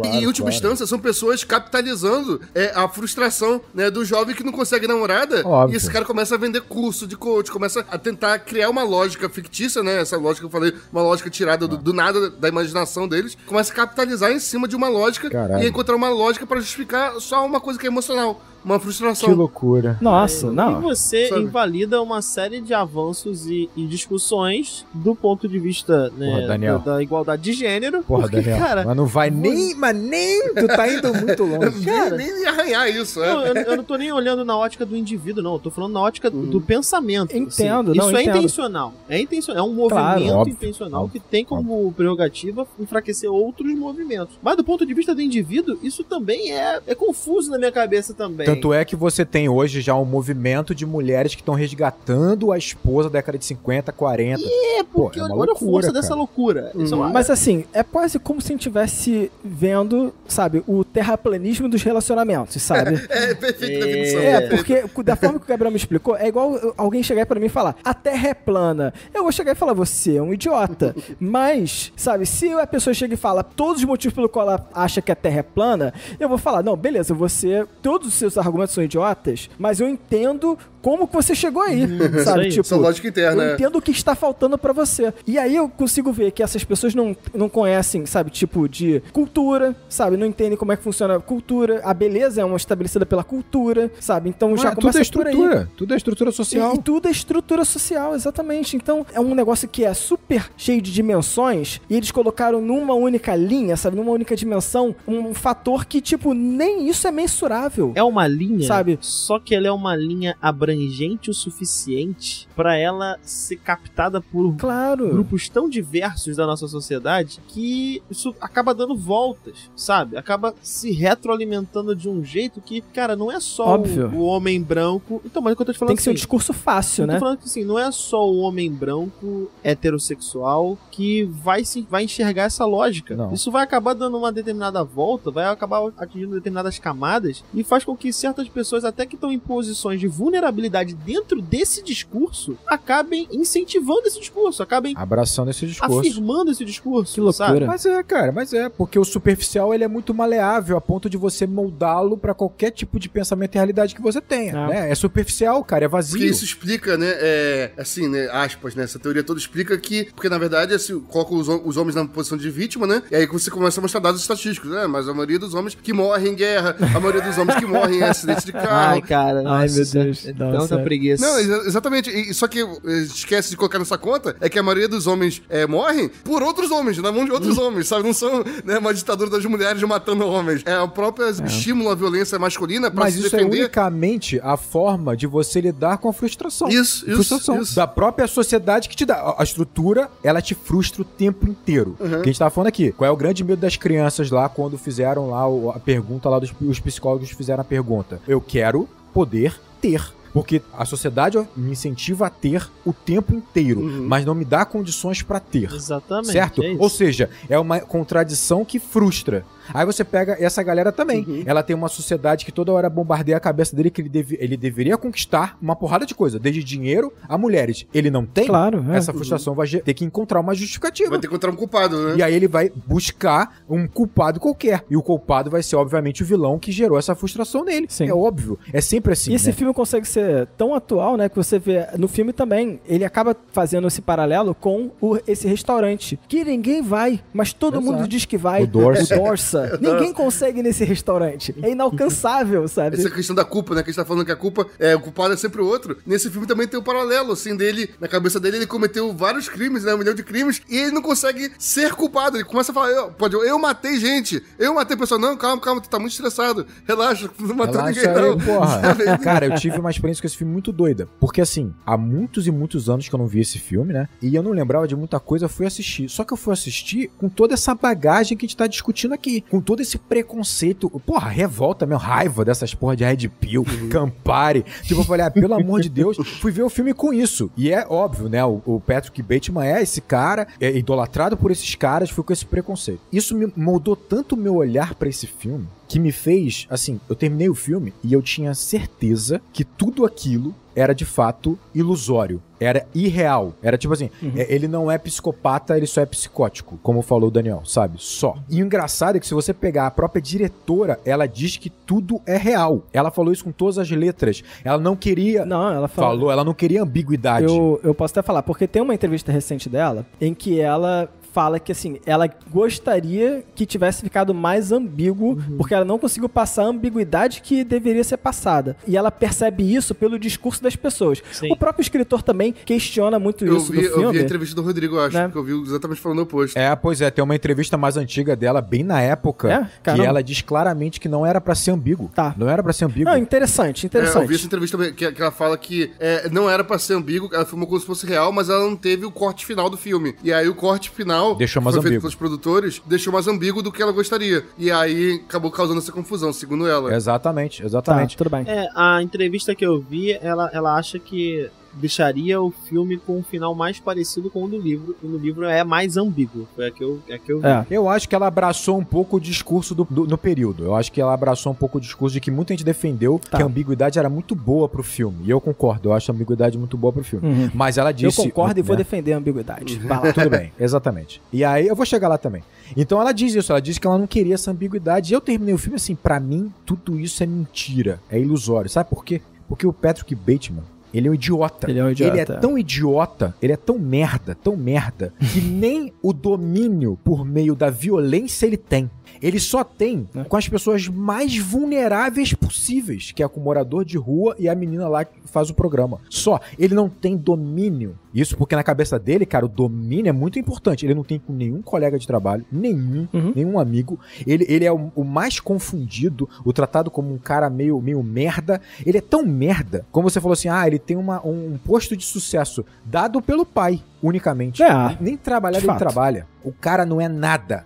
E em última instância, são pessoas capitalizando a frustração, né, do jovem que não consegue namorada. Óbvio. E esse cara começa a vender curso de coach, começa a tentar criar uma lógica fictícia, né? Essa lógica que eu falei, uma lógica tirada do nada, da imaginação deles. Começa a capitalizar em cima de uma lógica. Caralho. E encontrar uma lógica pra justificar só uma coisa que é emocional. Uma frustração. Que loucura. Nossa, não. E você sabe? Invalida uma série de avanços e discussões do ponto de vista, né, Porra, Daniel. da igualdade de gênero. Porra, porque, Daniel, cara, mas não vai nem... Mas nem... Tu tá indo muito longe. Cara, nem arranhar isso, eu não tô nem olhando na ótica do indivíduo, não. Eu tô falando na ótica do pensamento. Entendo, assim. não, Isso entendo. É intencional. É um movimento Claro, intencional que tem como prerrogativa enfraquecer outros movimentos. Mas do ponto de vista do indivíduo, isso também é confuso na minha cabeça também. Tanto é que você tem hoje já um movimento de mulheres que estão resgatando a esposa da década de 50, 40. Porque olha a força dessa loucura. Mas assim, é quase como se a gente estivesse vendo, sabe, o terraplanismo dos relacionamentos, sabe? Perfeita definição. Porque da forma que o Gabriel me explicou, é igual alguém chegar pra mim e falar, a Terra é plana. Eu vou chegar e falar, você é um idiota. Mas, sabe, se a pessoa chega e fala todos os motivos pelo qual ela acha que a Terra é plana, eu vou falar, não, beleza, todos os seus argumentos são idiotas, mas eu entendo como que você chegou aí, sabe? Tipo, essa lógica interna. Eu entendo o que está faltando pra você. E aí eu consigo ver que essas pessoas não conhecem, sabe, tipo de cultura, sabe? Não entendem como é que funciona a cultura. A beleza é uma estabelecida pela cultura, sabe? Então já começa por aí. Tudo é estrutura social. E tudo é estrutura social, exatamente. Então é um negócio que é super cheio de dimensões e eles colocaram numa única linha, sabe? Numa única dimensão, um fator que, tipo, nem isso é mensurável. É uma linha, sabe? Só que ela é uma linha abrangente o suficiente pra ela ser captada por grupos tão diversos da nossa sociedade que isso acaba dando voltas, sabe? Acaba se retroalimentando de um jeito que, cara, não é só o homem branco. Então, mas o que eu tô te falando, tem que ser um discurso fácil, né? Eu tô falando que assim, não é só o homem branco heterossexual que vai enxergar essa lógica. Não. Isso vai acabar dando uma determinada volta, vai acabar atingindo determinadas camadas e faz com que certas pessoas, até que estão em posições de vulnerabilidade dentro desse discurso, acabem incentivando esse discurso, acabem abraçando esse discurso, afirmando esse discurso. Que loucura. Sabe? Mas é, porque o superficial ele é muito maleável a ponto de você moldá-lo pra qualquer tipo de pensamento e realidade que você tenha, né? É superficial, cara, é vazio. Porque isso explica, né, assim, né, aspas, né, essa teoria toda explica que, porque na verdade, assim, coloca os homens na posição de vítima, né, e aí você começa a mostrar dados estatísticos, né, mas a maioria dos homens que morrem em guerra, a maioria dos homens que morrem em acidentes de carro. Ai, cara, ai, meu Deus. Tanta preguiça. Não, exatamente, só que esquece de colocar nessa conta, é que a maioria dos homens morrem por outros homens, na mão de outros homens, sabe, não são, né, uma ditadura das mulheres matando homens, é a própria estímulo à violência masculina pra se defender. Mas isso é unicamente a forma de você lidar com a frustração. Isso. Da própria sociedade que te dá. A estrutura, ela te frustra o tempo inteiro. Que a gente tava falando aqui. Qual é o grande medo das crianças lá quando fizeram lá a pergunta lá os psicólogos fizeram a pergunta? Eu quero poder ter. Porque a sociedade me incentiva a ter o tempo inteiro, mas não me dá condições pra ter. Exatamente. Certo? Ou seja, é uma contradição que frustra. Aí você pega essa galera também. Ela tem uma sociedade que toda hora bombardeia a cabeça dele que ele deveria conquistar uma porrada de coisa, desde dinheiro a mulheres. Ele não tem? Claro. Essa frustração vai ter que encontrar uma justificativa. Vai ter que encontrar um culpado, né? E aí ele vai buscar um culpado qualquer. E o culpado vai ser, obviamente, o vilão que gerou essa frustração nele. Sim. É óbvio. É sempre assim, E esse né? filme consegue ser tão atual, né, que você vê no filme também, ele acaba fazendo esse paralelo com esse restaurante, que ninguém vai, mas todo mundo diz que vai. O Dorsa. Ninguém consegue ir nesse restaurante. É inalcançável, sabe? Essa questão da culpa, né? Que a gente tá falando que a culpa o culpado é sempre o outro. Nesse filme também tem um paralelo, assim, dele, na cabeça dele, ele cometeu vários crimes, né? 1 milhão de crimes, e ele não consegue ser culpado. Ele começa a falar, eu matei gente, eu matei pessoa. Não, calma, tu tá muito estressado. Relaxa, não matou ninguém, aí, não. Porra. Cara, eu tive uma experiência com esse filme muito doida. Porque, assim, há muitos e muitos anos que eu não vi esse filme, né? E eu não lembrava de muita coisa, eu fui assistir. Só que eu fui assistir com toda essa bagagem que a gente tá discutindo aqui. Com todo esse preconceito. Porra, revolta, meu, raiva dessas porra de Red Pill, Campari. Tipo, eu falei, pelo amor de Deus, fui ver o filme com isso. E é óbvio, né? O Patrick Bateman é esse cara, é idolatrado por esses caras, fui com esse preconceito. Isso me moldou tanto o meu olhar pra esse filme, que me fez, assim, eu terminei o filme e eu tinha certeza que tudo aquilo era de fato ilusório, era irreal, era tipo assim, ele não é psicopata, ele só é psicótico, como falou o Daniel, sabe? Só. E o engraçado é que se você pegar a própria diretora, ela diz que tudo é real. Ela falou isso com todas as letras. Ela não queria... Não, ela falou, ela não queria ambiguidade. Eu posso até falar, porque tem uma entrevista recente dela em que ela fala que, assim, ela gostaria que tivesse ficado mais ambíguo, porque ela não conseguiu passar a ambiguidade que deveria ser passada. E ela percebe isso pelo discurso das pessoas. Sim. O próprio escritor também questiona muito isso do filme. Eu vi a entrevista do Rodrigo, eu acho, né? Que eu vi exatamente falando o oposto. Pois é, tem uma entrevista mais antiga dela, bem na época, que ela diz claramente que não era pra ser ambíguo. Tá. Não era pra ser ambíguo. Não, interessante. Eu vi essa entrevista que ela fala que não era pra ser ambíguo, ela filmou como se fosse real, mas ela não teve o corte final do filme. E aí o corte final deixou mais ambíguo. Feito pelos produtores, deixou mais ambíguo do que ela gostaria. E aí acabou causando essa confusão, segundo ela. Exatamente. Tá, tudo bem. A entrevista que eu vi, ela acha que deixaria o filme com um final mais parecido com o do livro, e no livro é mais ambíguo. Foi a que eu vi. Eu acho que ela abraçou um pouco o discurso no período. Eu acho que ela abraçou um pouco o discurso de que muita gente defendeu que a ambiguidade era muito boa pro filme. E eu concordo, eu acho a ambiguidade muito boa pro filme. Mas ela disse... Eu concordo e vou defender a ambiguidade. Vai lá. Tudo bem, exatamente. E aí eu vou chegar lá também. Então ela diz isso, ela diz que ela não queria essa ambiguidade. E eu terminei o filme assim, pra mim, tudo isso é mentira, é ilusório. Sabe por quê? Porque o Patrick Bateman, ele é um idiota. Ele é tão idiota, ele é tão merda, que nem o domínio por meio da violência ele tem. Ele só tem com as pessoas mais vulneráveis possíveis, que é com o morador de rua e a menina lá que faz o programa. Só. Ele não tem domínio. Isso porque na cabeça dele, cara, o domínio é muito importante. Ele não tem com nenhum colega de trabalho, nenhum amigo. Ele é o mais confundido, o tratado como um cara meio merda. Ele é tão merda, como você falou assim, ele tem um posto de sucesso dado pelo pai, unicamente. Nem trabalhar ele trabalha. O cara não é nada.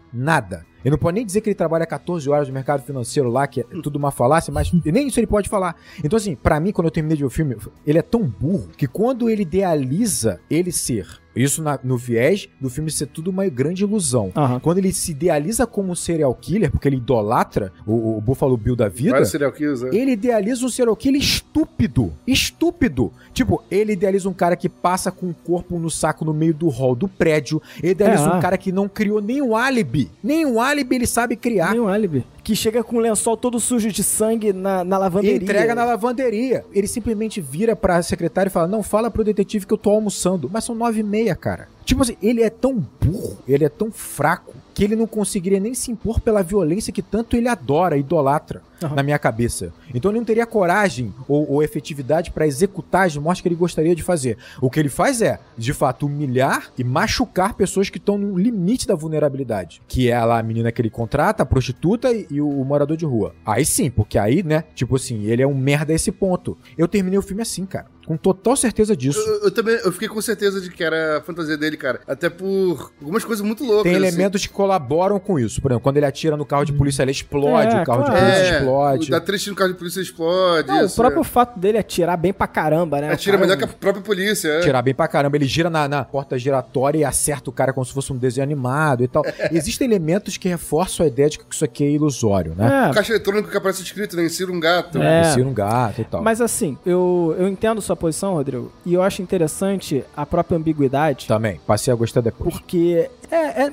Ele não pode nem dizer que ele trabalha 14 horas no mercado financeiro lá, que é tudo uma falácia, mas nem isso ele pode falar. Então, assim, pra mim, quando eu terminei de ver o filme, ele é tão burro que quando ele idealiza ele ser... Isso no viés do filme ser tudo uma grande ilusão. Quando ele se idealiza como um serial killer, porque ele idolatra o Buffalo Bill da vida, serial killers, ele idealiza um serial killer estúpido. Estúpido. Tipo, ele idealiza um cara que passa com o corpo no saco no meio do hall do prédio. Ele idealiza um cara que não criou nenhum álibi. Nenhum álibi ele sabe criar. Nenhum álibi. Que chega com o lençol todo sujo de sangue na lavanderia. E entrega na lavanderia. Ele simplesmente vira pra secretária e fala, não, fala pro detetive que eu tô almoçando. Mas são 9h30, cara. Tipo assim, ele é tão burro, ele é tão fraco, que ele não conseguiria nem se impor pela violência que tanto ele adora, idolatra, na minha cabeça. Então ele não teria coragem ou efetividade pra executar as mortes que ele gostaria de fazer. O que ele faz é, de fato, humilhar e machucar pessoas que estão no limite da vulnerabilidade. Que é lá a menina que ele contrata, a prostituta e o morador de rua. Aí sim, porque aí, né, tipo assim, ele é um merda a esse ponto. Eu terminei o filme assim, cara. Com total certeza disso. Eu também, eu fiquei com certeza de que era a fantasia dele, cara. Até por algumas coisas muito loucas. Tem elementos que colaboram com isso. Por exemplo, quando ele atira no carro de polícia, ele explode, o carro de polícia explode. Dá trechinho no carro de polícia explode. Não, o próprio fato dele atirar bem pra caramba, né? Atira melhor que a própria polícia. Atirar bem pra caramba. Ele gira na porta giratória e acerta o cara como se fosse um desenho animado e tal. Existem elementos que reforçam a ideia de que isso aqui é ilusório, né? O caixa eletrônico que aparece escrito, né? Insira um gato. Insira um gato e tal. Mas assim, eu entendo sua posição, Rodrigo, e eu acho interessante a própria ambiguidade. Também, passei a gostar depois. Porque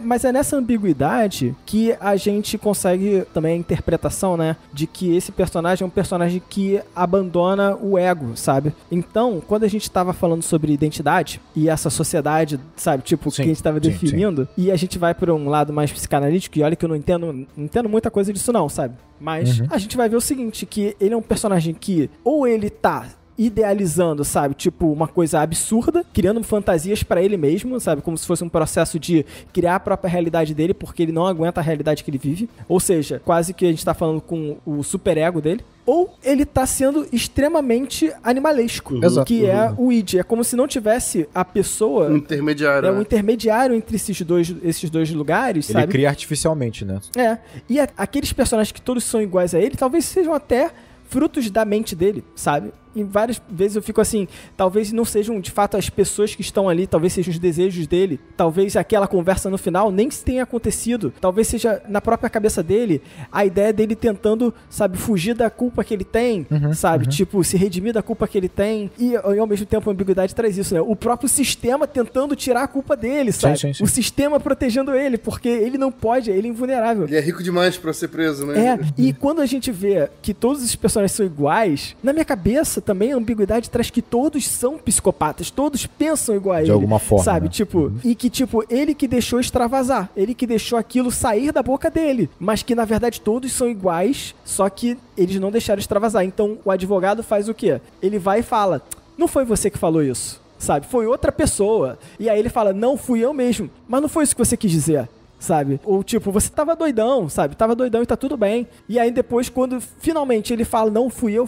mas é nessa ambiguidade que a gente consegue também a interpretação, né, de que esse personagem é um personagem que abandona o ego, sabe? Então, quando a gente tava falando sobre identidade e essa sociedade, sabe, tipo, que a gente tava definindo, e a gente vai por um lado mais psicanalítico, e olha que eu não entendo muita coisa disso não, sabe? Mas a gente vai ver o seguinte, que ele é um personagem que ou ele tá idealizando, sabe, tipo, uma coisa absurda, criando fantasias pra ele mesmo, sabe, como se fosse um processo de criar a própria realidade dele, porque ele não aguenta a realidade que ele vive, ou seja, quase que a gente tá falando com o superego dele, ou ele tá sendo extremamente animalesco, que é o id. É como se não tivesse a pessoa... Um intermediário. Um intermediário entre esses dois lugares, ele sabe? Cria artificialmente, né? E aqueles personagens que todos são iguais a ele, talvez sejam até frutos da mente dele, sabe? E várias vezes eu fico assim, talvez não sejam de fato as pessoas que estão ali, talvez sejam os desejos dele, talvez aquela conversa no final nem tenha acontecido, talvez seja na própria cabeça dele a ideia dele tentando, sabe, fugir da culpa que ele tem, sabe, tipo, se redimir da culpa que ele tem, e ao mesmo tempo a ambiguidade traz isso, né, o próprio sistema tentando tirar a culpa dele, sabe, sim. O sistema protegendo ele, porque ele não pode, ele é invulnerável. Ele é rico demais pra ser preso, né? E quando a gente vê que todos os personagens são iguais, na minha cabeça também a ambiguidade traz que todos são psicopatas, todos pensam igual a ele. De alguma forma, sabe, né? tipo, e que tipo, ele que deixou extravasar, ele que deixou aquilo sair da boca dele, mas que na verdade todos são iguais, só que eles não deixaram extravasar. Então o advogado faz o quê? Ele vai e fala, não foi você que falou isso, sabe, foi outra pessoa. E aí ele fala, não, fui eu mesmo, mas não foi isso que você quis dizer, sabe? Ou tipo, você tava doidão, sabe? Tava doidão e tá tudo bem. E aí depois, quando finalmente ele fala, não, fui eu,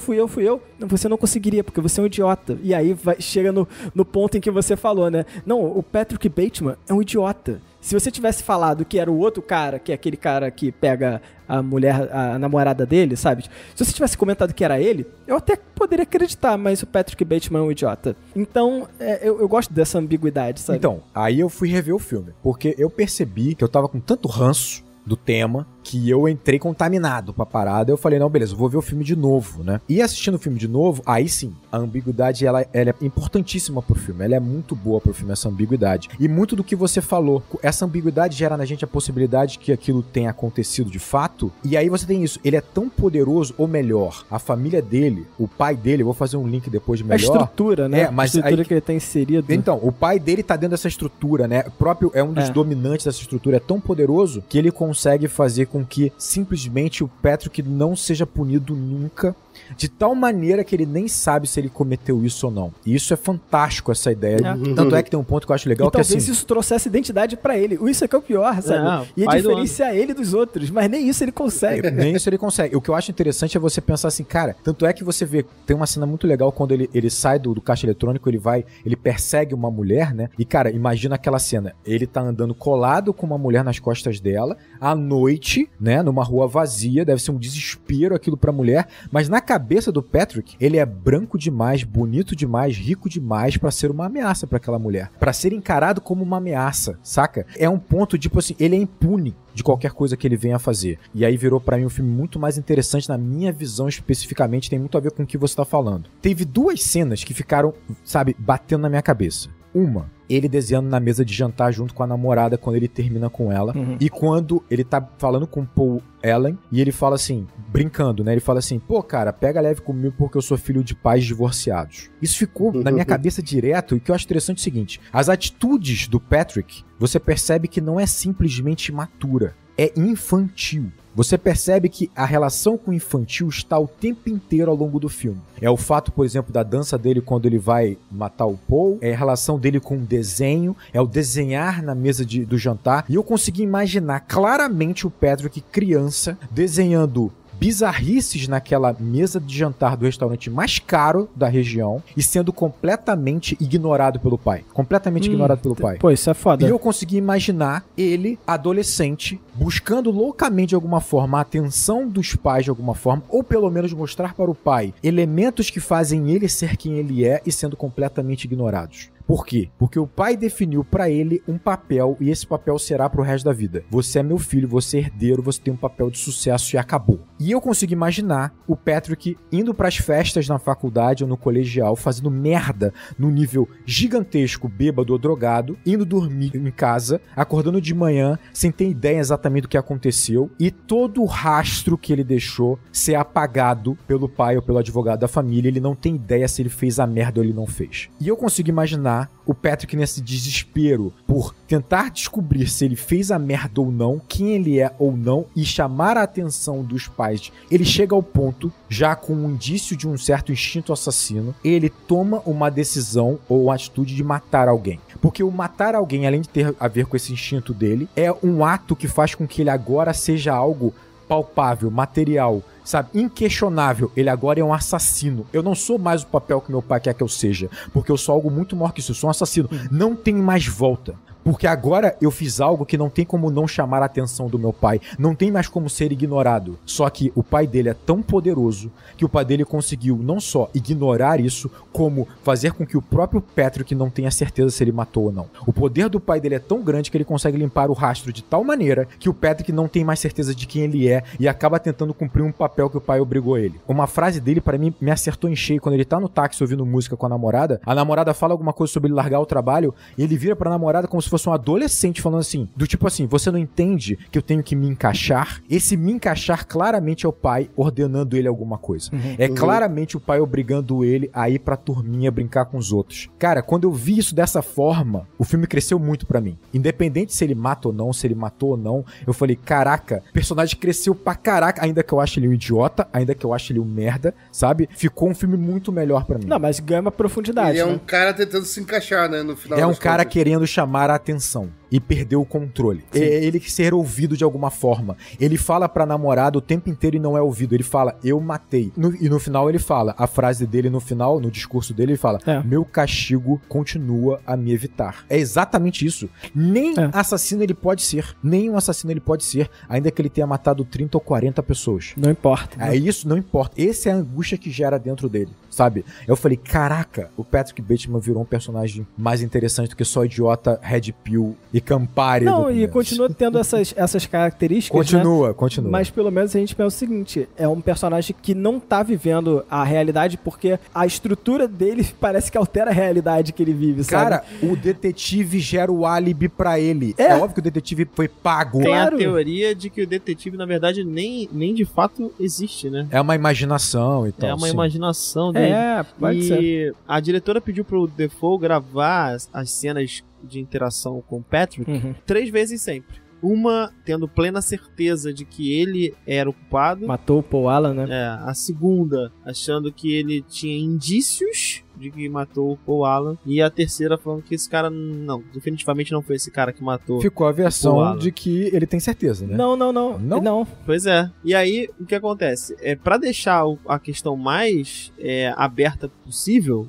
você não conseguiria, porque você é um idiota. E aí chega no ponto em que você falou, né? Não, o Patrick Bateman é um idiota. Se você tivesse falado que era o outro cara, que é aquele cara que pega a mulher, a namorada dele, sabe? Se você tivesse comentado que era ele, eu até poderia acreditar, mas o Patrick Bateman é um idiota. Então, eu gosto dessa ambiguidade, sabe? Então, aí eu fui rever o filme, porque eu percebi que eu tava com tanto ranço do tema, que eu entrei contaminado pra parada. Eu falei, não, beleza, vou ver o filme de novo, né? E assistindo o filme de novo, aí sim, a ambiguidade, ela é importantíssima pro filme. Ela é muito boa pro filme, essa ambiguidade. E muito do que você falou, essa ambiguidade gera na gente a possibilidade que aquilo tenha acontecido de fato. E aí você tem isso, ele é tão poderoso, ou melhor, a família dele, o pai dele, eu vou fazer um link depois de melhor. A estrutura, né? Mas a estrutura que ele tá inserido. Então, o pai dele tá dentro dessa estrutura, né? O próprio é um dos dominantes dessa estrutura, é tão poderoso que ele consegue fazer com que simplesmente o Patrick não seja punido nunca, de tal maneira que ele nem sabe se ele cometeu isso ou não. E isso é fantástico, essa ideia. Tanto é que tem um ponto que eu acho legal, que talvez assim, isso trouxesse identidade pra ele. Isso é que é o pior, sabe? Ia diferenciar ele dos outros, mas nem isso ele consegue. Nem isso ele consegue. O que eu acho interessante é você pensar assim, cara, tanto é que você vê, tem uma cena muito legal quando ele sai do caixa eletrônico, ele persegue uma mulher, né? E, cara, imagina aquela cena. Ele tá andando colado com uma mulher nas costas dela, à noite, né? Numa rua vazia, deve ser um desespero aquilo pra mulher, mas na cabeça do Patrick, ele é branco demais, bonito demais, rico demais pra ser uma ameaça pra aquela mulher. Pra ser encarado como uma ameaça, saca? É um ponto, tipo assim, ele é impune de qualquer coisa que ele venha a fazer. E aí virou pra mim um filme muito mais interessante, na minha visão especificamente, tem muito a ver com o que você tá falando. Teve duas cenas que ficaram, sabe, batendo na minha cabeça. Uma, ele desenhando na mesa de jantar junto com a namorada quando ele termina com ela. E quando ele tá falando com Paul Allen e ele fala assim, brincando, né? Ele fala assim, pô, cara, pega leve comigo porque eu sou filho de pais divorciados. Isso ficou na minha cabeça direto, e o que eu acho interessante é o seguinte, as atitudes do Patrick, você percebe que não é simplesmente imatura, é infantil. Você percebe que a relação com o infantil está o tempo inteiro ao longo do filme. É o fato, por exemplo, da dança dele quando ele vai matar o Paul, é a relação dele com o desenho, é o desenhar na mesa do jantar, e eu consegui imaginar claramente o Patrick criança desenhando bizarrices naquela mesa de jantar do restaurante mais caro da região e sendo completamente ignorado pelo pai. Completamente ignorado pelo pai. Pô, isso é foda. E eu consegui imaginar ele, adolescente, buscando loucamente de alguma forma a atenção dos pais de alguma forma, ou pelo menos mostrar para o pai elementos que fazem ele ser quem ele é e sendo completamente ignorados. Por quê? Porque o pai definiu pra ele um papel e esse papel será pro resto da vida. Você é meu filho, você é herdeiro, você tem um papel de sucesso e acabou. E eu consigo imaginar o Patrick indo pras festas na faculdade ou no colegial, fazendo merda no nível gigantesco, bêbado ou drogado, indo dormir em casa, acordando de manhã, sem ter ideia exatamente do que aconteceu, e todo o rastro que ele deixou ser apagado pelo pai ou pelo advogado da família. Ele não tem ideia se ele fez a merda ou ele não fez. E eu consigo imaginar o Patrick nesse desespero por tentar descobrir se ele fez a merda ou não, quem ele é ou não, e chamar a atenção dos pais. Ele chega ao ponto, já com um indício de um certo instinto assassino, ele toma uma decisão ou uma atitude de matar alguém. Porque o matar alguém, além de ter a ver com esse instinto dele, é um ato que faz com que ele agora seja algo palpável, material, sabe, inquestionável. Ele agora é um assassino. Eu não sou mais o papel que meu pai quer que eu seja, porque eu sou algo muito maior que isso. Eu sou um assassino. Não tem mais volta. Porque agora eu fiz algo que não tem como não chamar a atenção do meu pai. Não tem mais como ser ignorado. Só que o pai dele é tão poderoso que o pai dele conseguiu não só ignorar isso, como fazer com que o próprio Patrick não tenha certeza se ele matou ou não. O poder do pai dele é tão grande que ele consegue limpar o rastro de tal maneira que o Patrick não tem mais certeza de quem ele é e acaba tentando cumprir um papel que o pai obrigou ele. Uma frase dele, pra mim, me acertou em cheio. Quando ele tá no táxi ouvindo música com a namorada fala alguma coisa sobre ele largar o trabalho e ele vira pra namorada como se fosse um adolescente falando assim, do tipo assim, você não entende que eu tenho que me encaixar? Esse me encaixar claramente é o pai ordenando ele alguma coisa. É claramente o pai obrigando ele a ir pra turminha brincar com os outros. Cara, quando eu vi isso dessa forma, o filme cresceu muito pra mim. Independente se ele mata ou não, se ele matou ou não, eu falei, caraca, o personagem cresceu pra caraca, ainda que eu ache ele um idiota, ainda que eu ache ele um merda, sabe? Ficou um filme muito melhor pra mim. Não, mas ganha uma profundidade, Ele é né? um cara tentando se encaixar, né, no final. É um das cara contas. querendo chamar a atenção e perdeu o controle. É ele ser ouvido de alguma forma. Ele fala pra namorada o tempo inteiro e não é ouvido. Ele fala, eu matei. E no final ele fala, a frase dele no final, no discurso dele, ele fala, meu castigo continua a me evitar. É exatamente isso. Nem assassino ele pode ser. Nem um assassino ele pode ser, ainda que ele tenha matado 30 ou 40 pessoas. Não importa. É isso, não importa. Essa é a angústia que gera dentro dele, sabe? Eu falei, caraca, o Patrick Bateman virou um personagem mais interessante do que só idiota, red pill e Campari. Não, e continua tendo essas características, Continua. Mas pelo menos a gente pensa o seguinte, é um personagem que não tá vivendo a realidade porque a estrutura dele parece que altera a realidade que ele vive, sabe? Cara, o detetive gera o álibi pra ele. É óbvio que o detetive foi pago. Tem a teoria de que o detetive, na verdade, nem de fato existe, né? É uma imaginação e tal. É uma imaginação dele. Pode ser. E a diretora pediu pro Dafoe gravar as cenas de interação com o Patrick 3 vezes sempre. Uma, tendo plena certeza de que ele era o culpado. Matou o Paul Allen, né? A segunda, achando que ele tinha indícios de que matou o Paul Allen. E a terceira, falando que esse cara, não, definitivamente não foi esse cara que matou. Ficou a versão de que ele tem certeza, né? Não. Pois é. E aí, o que acontece? Pra deixar a questão mais aberta possível,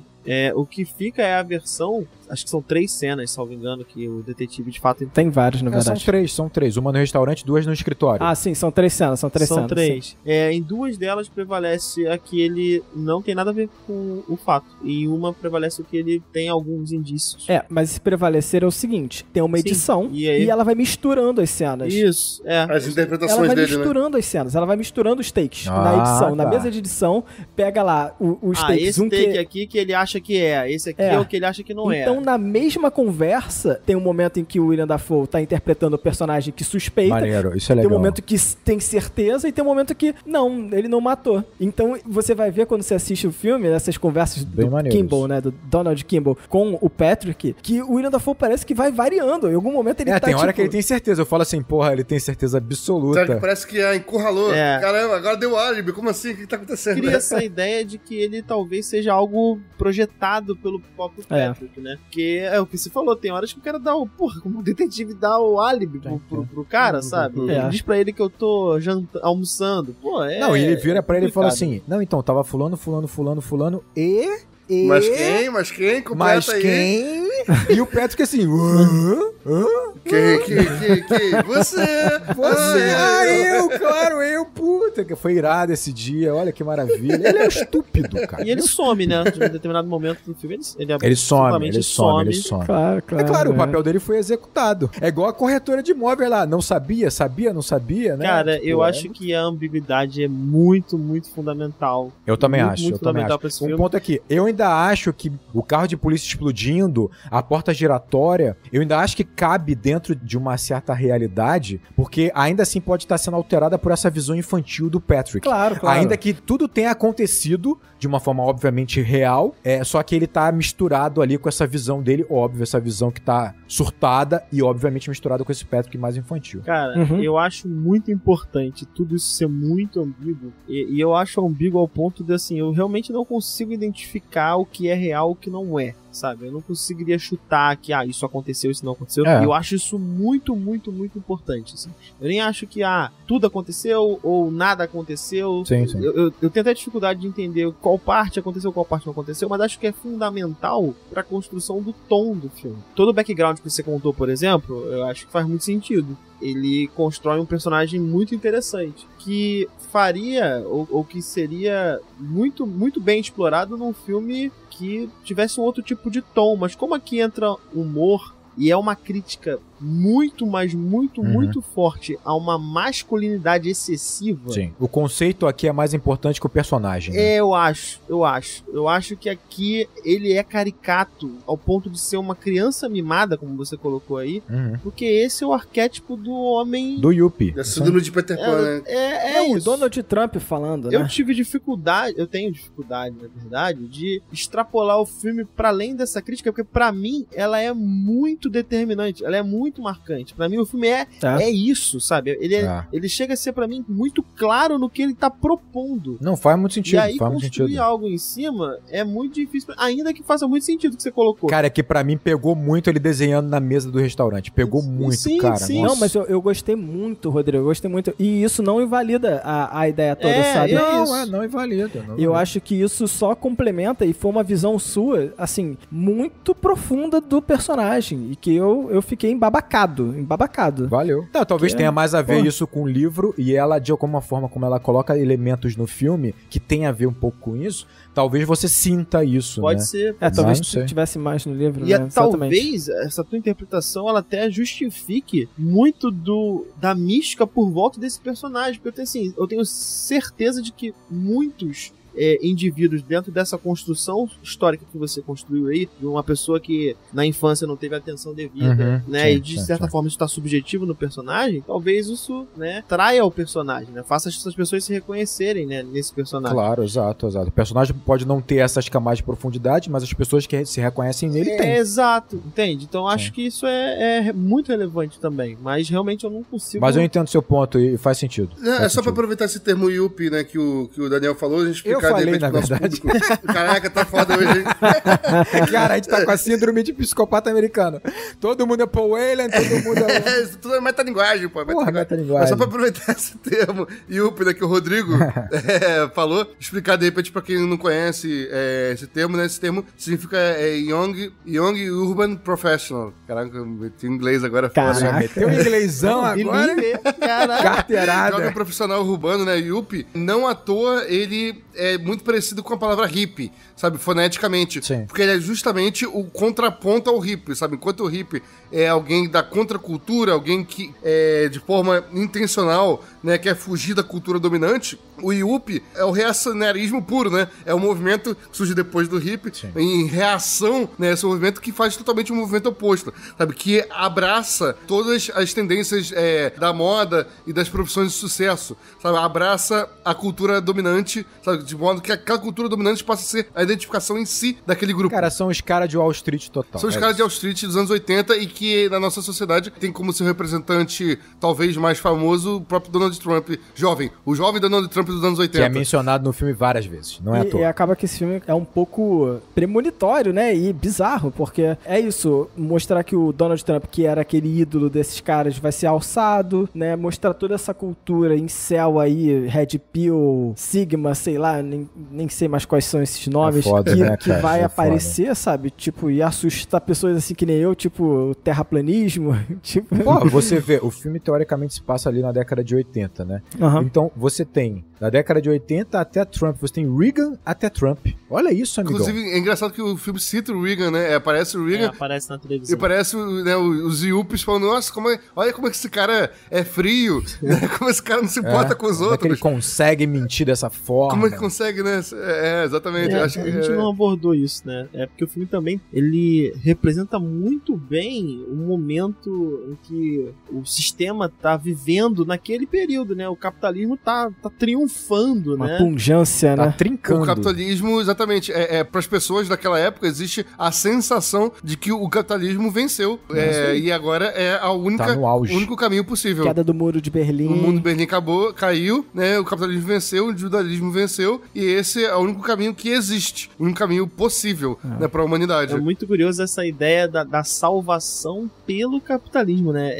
o que fica é a versão, acho que são 3 cenas, salvo engano, que o detetive de fato... Tem vários, na verdade. São três. Uma no restaurante, 2 no escritório. Ah, sim, são 3 cenas, São 3. Em 2 delas prevalece a que ele não tem nada a ver com o fato. E em uma prevalece o que ele tem alguns indícios. Mas esse prevalecer é o seguinte, tem uma edição e ela vai misturando as cenas. Isso, As interpretações dele, né? Ela vai misturando as cenas, ela vai misturando os takes na edição. Na mesa de edição, pega lá os takes. Esse take aqui que ele acha que esse aqui é o que ele acha que não é. Então, na mesma conversa, tem um momento em que o William Dafoe tá interpretando o personagem que suspeita. Maneiro, isso é legal. Tem um momento que tem certeza e tem um momento que, não, ele não matou. Então, você vai ver quando você assiste o filme, essas conversas do Kimball, né, do Donald Kimball, com o Patrick, que o William Dafoe parece que vai variando. Em algum momento ele tá, tem hora que ele tem certeza. Eu falo assim, porra, ele tem certeza absoluta. Sabe que parece que encurralou. Caramba, agora deu álibi. Como assim? O que tá acontecendo? Cria essa ideia de que ele talvez seja algo projetado pelo próprio Patrick, né? Porque é o que você falou, tem horas que o cara dá como o detetive dá o álibi pro cara, sabe? Ele diz pra ele que eu tô almoçando. Não, e ele vira pra ele e fala assim, não, então, tava fulano Mas quem? Completa aí. E o Patrick assim... Quem? Você! Eu, puta, que foi irado esse dia, olha que maravilha. Ele é estúpido, cara. E ele some, né? Em determinado momento do filme, ele some. Claro. É claro, o papel dele foi executado. É igual a corretora de imóvel lá, não sabia, né? Cara, eu acho que a ambiguidade é muito, muito fundamental. Eu também acho. Pra esse filme. Ponto aqui, eu ainda acho que o carro de polícia explodindo, a porta giratória, eu ainda acho que cabe dentro de uma certa realidade, porque ainda assim pode estar sendo alterada por essa visão infantil do Patrick. Claro. Ainda que tudo tenha acontecido de uma forma obviamente real, só que ele tá misturado ali com essa visão dele, óbvio, essa visão que tá surtada e obviamente misturada com esse Patrick mais infantil. Cara, eu acho muito importante tudo isso ser muito ambíguo, e eu acho ambíguo ao ponto de, assim, eu realmente não consigo identificar o que é real e o que não é, sabe? Eu não conseguiria chutar que, isso aconteceu, isso não aconteceu. Eu acho isso muito, muito, muito importante, assim. Eu nem acho que, tudo aconteceu ou nada aconteceu. Sim. Eu tenho até dificuldade de entender qual parte aconteceu, qual parte não aconteceu, mas acho que é fundamental pra construção do tom do filme. Todo o background que você contou, por exemplo, eu acho que faz muito sentido. Ele constrói um personagem muito interessante, que faria, ou que seria muito, muito bem explorado num filme que tivesse um outro tipo de tom, mas como aqui entra humor e é uma crítica muito, mas muito, muito forte a uma masculinidade excessiva. Sim. O conceito aqui é mais importante que o personagem. Né? Eu acho. Eu acho que aqui ele é caricato ao ponto de ser uma criança mimada, como você colocou aí, porque esse é o arquétipo do homem... Do Yuppie. Da síndrome de Peter Pan, né? É o isso. Donald Trump falando, né? Eu tenho dificuldade, na verdade, de extrapolar o filme pra além dessa crítica, porque pra mim ela é muito determinante, ela é muito marcante. Pra mim o filme é isso, sabe? Ele chega a ser pra mim muito claro no que ele tá propondo. Não, faz muito sentido. E aí faz construir algo em cima é muito difícil, ainda que faça muito sentido o que você colocou. Cara, é que pra mim pegou muito ele desenhando na mesa do restaurante. Pegou muito, cara. Sim. Não, mas eu gostei muito, Rodrigo. Eu gostei muito. E isso não invalida a ideia toda, sabe? Não invalida. Eu acho que isso só complementa e foi uma visão sua, assim, muito profunda do personagem. E que eu fiquei embabacado. Valeu. Não, talvez tenha mais a ver isso com o livro e ela, de alguma forma, como ela coloca elementos no filme que tem a ver um pouco com isso, talvez você sinta isso, Pode né? ser. Talvez tivesse mais no livro, e né? Talvez essa tua interpretação, ela até justifique muito da mística por volta desse personagem, porque eu tenho certeza de que muitos indivíduos dentro dessa construção histórica que você construiu aí, de uma pessoa que na infância não teve atenção devida, né? E de certa forma isso está subjetivo no personagem, talvez isso, né, traia o personagem, né? Faça essas pessoas se reconhecerem, né, nesse personagem. Claro, exato. O personagem pode não ter essas camadas de profundidade, mas as pessoas que se reconhecem nele têm. Exato, entende? Então acho que isso é muito relevante também, mas realmente eu não consigo... Mas eu entendo seu ponto e faz sentido. Só pra aproveitar esse termo Yuppie, né, que o Daniel falou, a gente explicar eu falei, na verdade. Caraca, tá foda hoje, hein? Cara, a gente tá com a síndrome de psicopata americano. Todo mundo é Paul Whelan, todo mundo é... Tudo é metalinguagem, pô. Metalinguagem. Mas só pra aproveitar esse termo Yuppie, né, que o Rodrigo falou, explicar de repente pra quem não conhece esse termo, né? Esse termo significa Young Urban Professional. Caraca, eu meti inglês agora. Meteu inglêsão agora? Carteirada. Jovem profissional urbano, né? Yuppie. Não à toa, ele é muito parecido com a palavra hippie, sabe? Foneticamente. Sim. Porque ele é justamente o contraponto ao hippie, sabe? Enquanto o hippie é alguém da contracultura, alguém que, de forma intencional, né, quer fugir da cultura dominante, o Yuppie é o reacionarismo puro, né? É o movimento que surge depois do hippie, em reação, né? Esse movimento que faz totalmente um movimento oposto, sabe? Que abraça todas as tendências da moda e das profissões de sucesso, sabe? Abraça a cultura dominante, sabe? De modo que aquela cultura dominante possa ser a identificação em si daquele grupo. Cara, são os caras de Wall Street total. São os caras de Wall Street dos anos 80 e que na nossa sociedade tem como seu representante talvez mais famoso o próprio Donald Trump, jovem. O jovem Donald Trump dos anos 80. Que é mencionado no filme várias vezes, não é à toa. E acaba que esse filme é um pouco premonitório, né? E bizarro, porque é isso, mostrar que o Donald Trump, que era aquele ídolo desses caras, vai ser alçado, né? Mostrar toda essa cultura em céu aí, Red Pill, Sigma, sei lá, nem sei mais quais são esses nomes, foda, que, né, que cara? vai É aparecer, foda. sabe? Tipo, e assustar pessoas assim que nem eu, tipo, terraplanismo, tipo... Pô, você vê, o filme teoricamente se passa ali na década de 80, né? Uhum. Então, você tem, da década de 80 até Trump, você tem Reagan até Trump. Olha isso, amigão. Inclusive, é engraçado que o filme cita o Reagan, né? Aparece o Reagan. Aparece na televisão. E parece né, os Yuppies falando, nossa, olha como é que esse cara é frio, né? Como esse cara não se importa com os Como é que ele outros. consegue mentir dessa forma? Como é que consegue, né? Exatamente. Eu acho a que, gente não abordou isso, né? É porque o filme também, ele representa muito bem o momento em que o sistema tá vivendo naquele período, né? O capitalismo tá triunfando, Uma né? punjância, Tá né? trincando. O capitalismo, exatamente, para as pessoas daquela época, existe a sensação de que o capitalismo venceu. E agora é a única, Tá no auge. o único caminho possível. Queda do Muro de Berlim. O mundo de Berlim caiu, né? O capitalismo venceu, o judaísmo venceu, e esse é o único caminho que existe, o único caminho possível, né, para a humanidade. É muito curioso essa ideia da salvação pelo capitalismo, né?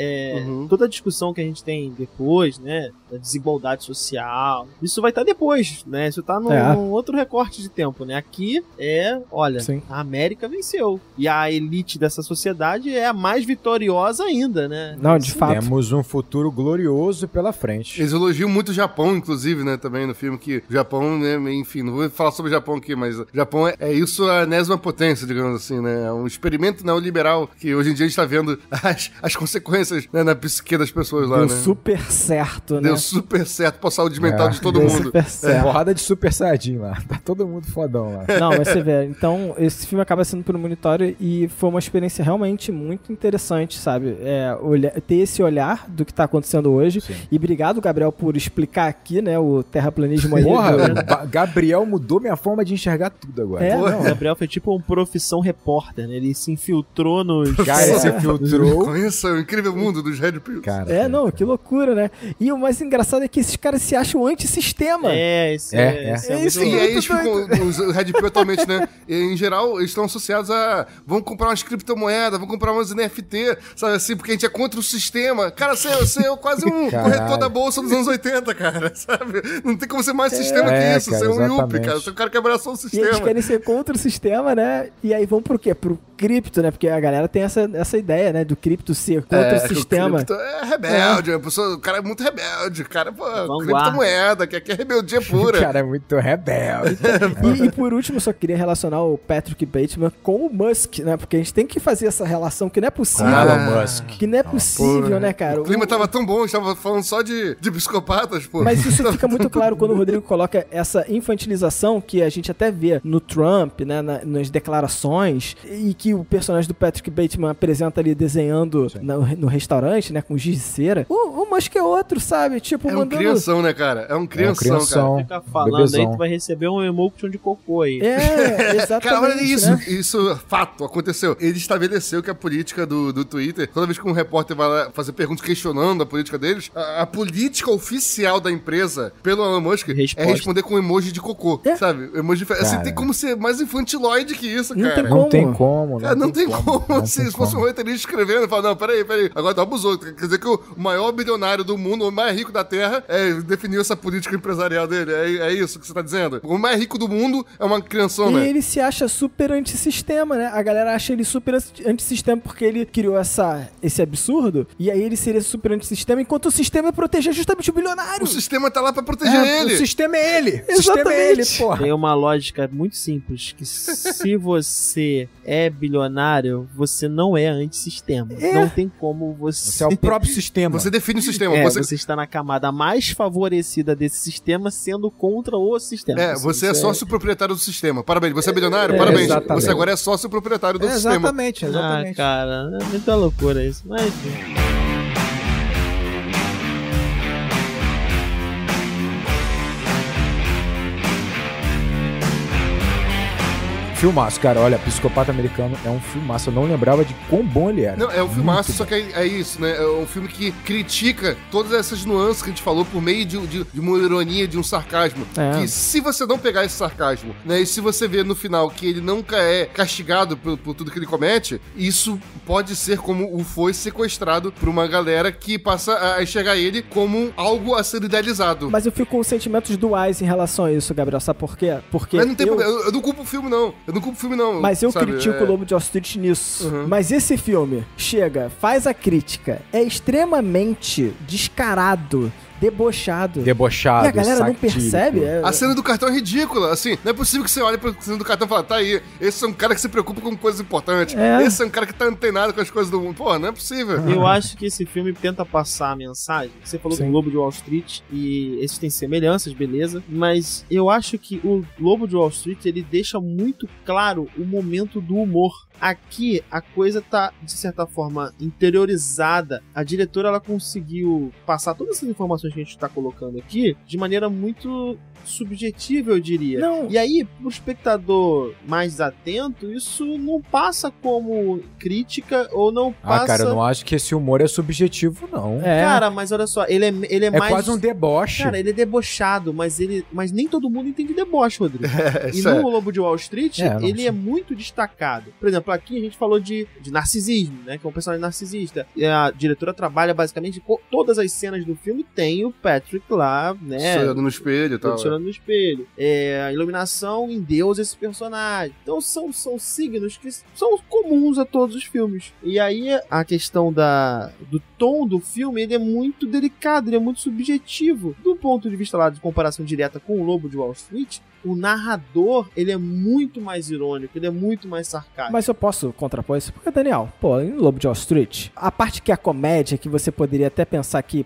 Toda a discussão que a gente tem depois, né? Da desigualdade social. Isso vai estar depois, né? Isso tá num outro recorte de tempo, né? Aqui olha, Sim. a América venceu. E a elite dessa sociedade é a mais vitoriosa ainda, né? Não, de fato. Temos um futuro glorioso pela frente. Eles elogiam muito o Japão, inclusive, né, também no filme, que o Japão, né, enfim, não vou falar sobre o Japão aqui, mas o Japão é isso a enésima potência, digamos assim, né, é um experimento neoliberal que hoje em dia a gente tá vendo as consequências, né, na psique das pessoas lá, Deu né. super certo, né? Deu super certo pra saúde mental de todo Deu mundo. super certo. Porrada de Super Saiyajin lá. Tá todo mundo fodão lá. Não, mas você vê, então esse filme acaba sendo premonitório e foi uma experiência realmente muito interessante, sabe? Ter esse olhar do que tá acontecendo hoje. Sim. E obrigado, Gabriel, por explicar aqui, né, o terraplanismo aí. Porra, o Gabriel mudou minha forma de enxergar tudo agora. O Gabriel foi tipo um profissão repórter, né? Ele se infiltrou nos... Cara, ele se filtrou. Conheça o incrível mundo dos Red Pills. Cara, Que loucura, né? E o mais engraçado é que esses caras se acham antissistema. Isso é Isso muito E aí muito eles ficam, os Red Pill atualmente, né? Em geral, eles estão associados a vamos comprar umas criptomoedas, vamos comprar umas NFT, sabe assim, porque a gente é contra o sistema. Cara, você é quase um corretor da bolsa dos anos 80, cara, sabe? Não tem como ser mais sistema que isso. cara, Você é um yuppie, exatamente. cara. Você é um cara que abraçou o E eles sistema. querem ser contra o sistema, né? E aí vão pro quê? Pro cripto, né? Porque a galera tem essa ideia, né? Do cripto ser contra o sistema. O cripto é rebelde, o cara é muito rebelde. O cara, Vanguarda. criptomoeda, que aqui é rebeldia pura. O cara é muito rebelde. E por último, eu só queria relacionar o Patrick Bateman com o Musk, né? Porque a gente tem que fazer essa relação que não é possível. Elon Musk. Que não é possível, né, cara? O clima tava tão bom, a gente tava falando só de psicopatas, pô. Mas isso fica muito claro quando o Rodrigo coloca essa infantilização que a gente até vê no Trump, né, nas declarações, e que o personagem do Patrick Bateman apresenta ali desenhando no restaurante, né, com giz de cera. O Musk é outro, sabe? Tipo, É um mandando... crianção, né, cara? É um crianção, cara. Fica falando bebezão. aí, tu vai receber um emotion de cocô aí. Exatamente, Cara, olha isso, né? isso, fato, aconteceu. Ele estabeleceu que a política do Twitter, toda vez que um repórter vai lá fazer perguntas questionando a política deles, a política oficial da empresa, pelo Elon Musk, Resposta. é responder com emoji de cocô, sabe? Emoji assim, tem como ser mais infantiloide que isso, Não cara. tem Não tem como, Cara, não tem como. Não Se tem fosse um como. roteirista escrevendo, fala, não, peraí. Agora tu abusou. Quer dizer que o maior bilionário do mundo, o mais rico da Terra, definiu essa política empresarial dele. É isso que você tá dizendo? O mais rico do mundo é uma crianção, E né? ele se acha super antissistema, né? A galera acha ele super antissistema porque ele criou esse absurdo, e aí ele seria super antissistema, enquanto o sistema é proteger justamente o bilionário. O sistema tá lá pra proteger ele. O sistema é ele. O sistema é ele, Exatamente. porra. Tem uma lógica muito simples, que se você é bilionário, você não é antissistema. Não tem como você... Você é o próprio sistema. Você define o sistema. Você está na camada mais favorecida desse sistema, sendo contra o sistema. Você é sócio proprietário do sistema. Parabéns. Você é bilionário? Parabéns. exatamente. Você agora é sócio proprietário do sistema. Exatamente, exatamente. Cara, é muita loucura isso. Mas, enfim. Filmaço, cara. Olha, Psicopata Americano é um filmaço. Eu não lembrava de quão bom ele era. Não, é um filmaço, só que é isso, né? É um filme que critica todas essas nuances que a gente falou por meio de uma ironia, de um sarcasmo. Que se você não pegar esse sarcasmo, né? E se você ver no final que ele nunca é castigado por tudo que ele comete, isso pode ser como o foi sequestrado por uma galera que passa a enxergar ele como algo a ser idealizado. Mas eu fico com sentimentos duais em relação a isso, Gabriel. Sabe por quê? Porque mas não tem problema. Eu não culpo o filme, não. Eu não culpo o filme, não. Mas eu critico o Lobo de Wall Street nisso. Mas esse filme chega, faz a crítica, é extremamente descarado, debochado. E a galera não percebe? A cena do cartão é ridícula, assim, não é possível que você olhe pra cena do cartão e fale, tá aí, esse é um cara que se preocupa com coisas importantes, esse é um cara que tá antenado com as coisas do mundo. Pô, não é possível. Eu acho que esse filme tenta passar a mensagem. Você falou do Lobo de Wall Street e esses têm semelhanças, beleza, mas eu acho que o Lobo de Wall Street, ele deixa muito claro o momento do humor. Aqui, a coisa tá, de certa forma, interiorizada. A diretora, ela conseguiu passar todas essas informações que a gente tá colocando aqui de maneira muito subjetiva, eu diria. Não. E aí, pro espectador mais atento, isso não passa como crítica ou não passa... cara, eu não acho que esse humor é subjetivo, não. Cara, mas olha só, ele é mais... É quase um deboche. Cara, ele é debochado, mas nem todo mundo entende deboche, Rodrigo. E no Lobo de Wall Street, ele é muito destacado. Por exemplo, aqui a gente falou de narcisismo, né? Que é um personagem narcisista. E a diretora trabalha basicamente todas as cenas do filme tem o Patrick lá, né? Se olhando no espelho e tal. Se olhando no espelho. A iluminação em Deus esse personagem. Então são signos que são comuns a todos os filmes. E aí a questão do tom do filme, ele é muito delicado, ele é muito subjetivo. Do ponto de vista lá de comparação direta com o Lobo de Wall Street, o narrador, ele é muito mais irônico, ele é muito mais sarcástico. Mas eu posso contrapor isso? Porque, Daniel, em Lobo de Wall Street, a parte que é a comédia, que você poderia até pensar que,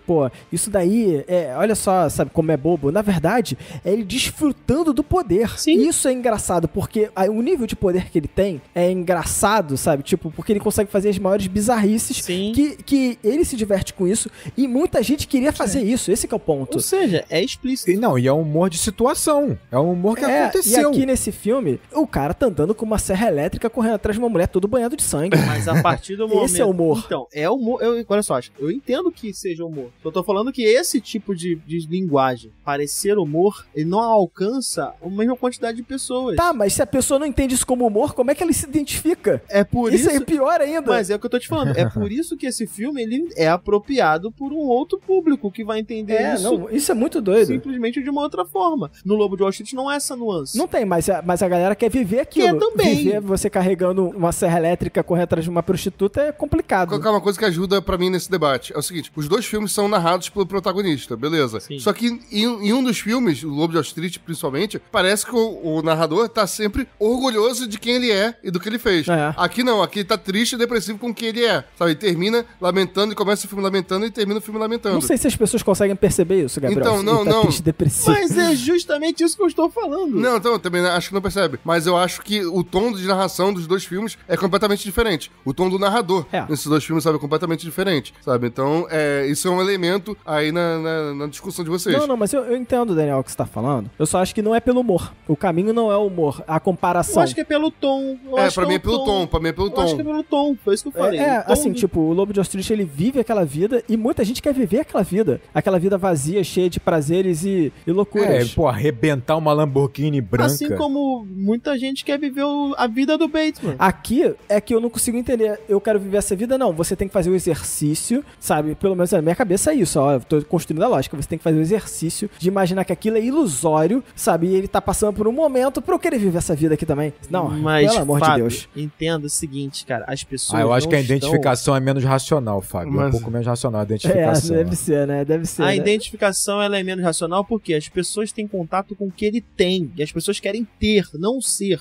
isso daí olha só, sabe, como é bobo. Na verdade, é ele desfrutando do poder. Sim. E isso é engraçado, porque o nível de poder que ele tem é engraçado, sabe? Tipo, porque ele consegue fazer as maiores bizarrices. Sim. Que ele se diverte com isso e muita gente queria fazer isso. Esse que é o ponto. Ou seja, é explícito. E é um humor de situação. É um humor que aconteceu. E aqui nesse filme, o cara tá andando com uma serra elétrica correndo atrás de uma mulher todo banhado de sangue. Mas a partir do momento... Esse é humor. Então, é humor... olha só, eu entendo que seja humor. Eu tô falando que esse tipo de linguagem, parecer humor, ele não alcança a mesma quantidade de pessoas. Tá, mas se a pessoa não entende isso como humor, como é que ela se identifica? É por isso... Isso é pior ainda. Mas é o que eu tô te falando. É por isso que esse filme, ele é apropriado por um outro público que vai entender isso. Não, isso é muito doido. Simplesmente de uma outra forma. No Lobo de Wall Street não é essa nuance. Não tem, mas a galera quer viver aquilo. Quer também. Viver você carregando uma serra elétrica correndo atrás de uma prostituta é complicado. Vou colocar uma coisa que ajuda pra mim nesse debate. É o seguinte, os dois filmes são narrados pelo protagonista, beleza? Sim. Só que em um dos filmes, o Lobo de Wall Street principalmente, parece que o narrador tá sempre orgulhoso de quem ele é e do que ele fez. Aqui não, aqui ele tá triste e depressivo com quem ele é, sabe? Ele termina lamentando e começa o filme lamentando e termina o filme lamentando. Não sei se as pessoas conseguem perceber isso, Gabriel. Então, não, ele tá triste, depressivo. Mas é justamente isso que eu estou falando. Não, então, também acho que não percebe. Mas eu acho que o tom de narração dos dois filmes é completamente diferente. O tom do narrador nesses dois filmes, sabe, é completamente diferente, sabe? Então, isso é um elemento aí na discussão de vocês. Não, mas eu entendo, Daniel, o que você tá falando. Eu só acho que não é pelo humor. O caminho não é o humor. A comparação... Eu acho que é pelo tom. Pra mim é pelo tom. Pra mim é pelo tom. Eu acho que é pelo tom. Foi isso que eu falei. Assim, tipo, o Lobo de Wall Street, ele vive aquela vida e muita gente quer viver aquela vida. Aquela vida vazia, cheia de prazeres e loucuras. Arrebentar uma Lamborghini branca. Assim como muita gente quer viver a vida do Bateman. Aqui é que eu não consigo entender. Eu quero viver essa vida, não. Você tem que fazer o exercício, sabe? Pelo menos na minha cabeça é isso, ó. Eu tô construindo a lógica. Você tem que fazer o exercício de imaginar que aquilo é ilusório, sabe? E ele tá passando por um momento pra eu querer viver essa vida aqui também. Não, mas, pelo amor Fábio, de Deus. Entenda o seguinte, cara. As pessoas eu acho que a identificação é menos racional, Fábio. É um pouco menos racional a identificação. Deve ser, né? Deve ser. A identificação, ela é menos racional porque as pessoas têm contato com o que ele tem. E as pessoas querem ter, não ser.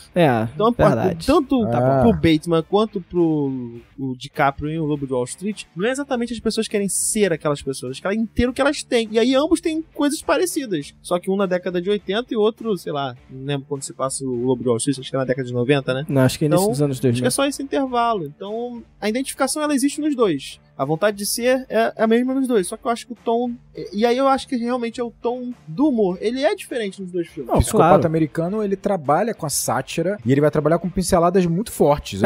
Então, verdade. Tanto pro Bateman quanto pro DiCaprio em O Lobo de Wall Street, não é exatamente as pessoas querem ser aquelas pessoas, elas querem ter o que elas têm. E aí ambos têm coisas parecidas. Só que um na década de 80 e outro, sei lá, não lembro quando se passa o Lobo de Wall Street, acho que é na década de 90, né? Não, acho que é início dos anos 2000. Acho que é só esse intervalo. Então, a identificação, ela existe nos dois. A vontade de ser é a mesma nos dois, só que eu acho que o tom... E aí eu acho que realmente é o tom do humor. Ele é diferente nos dois filmes. O Psicopata Americano, ele trabalha com a sátira e ele vai trabalhar com pinceladas muito fortes.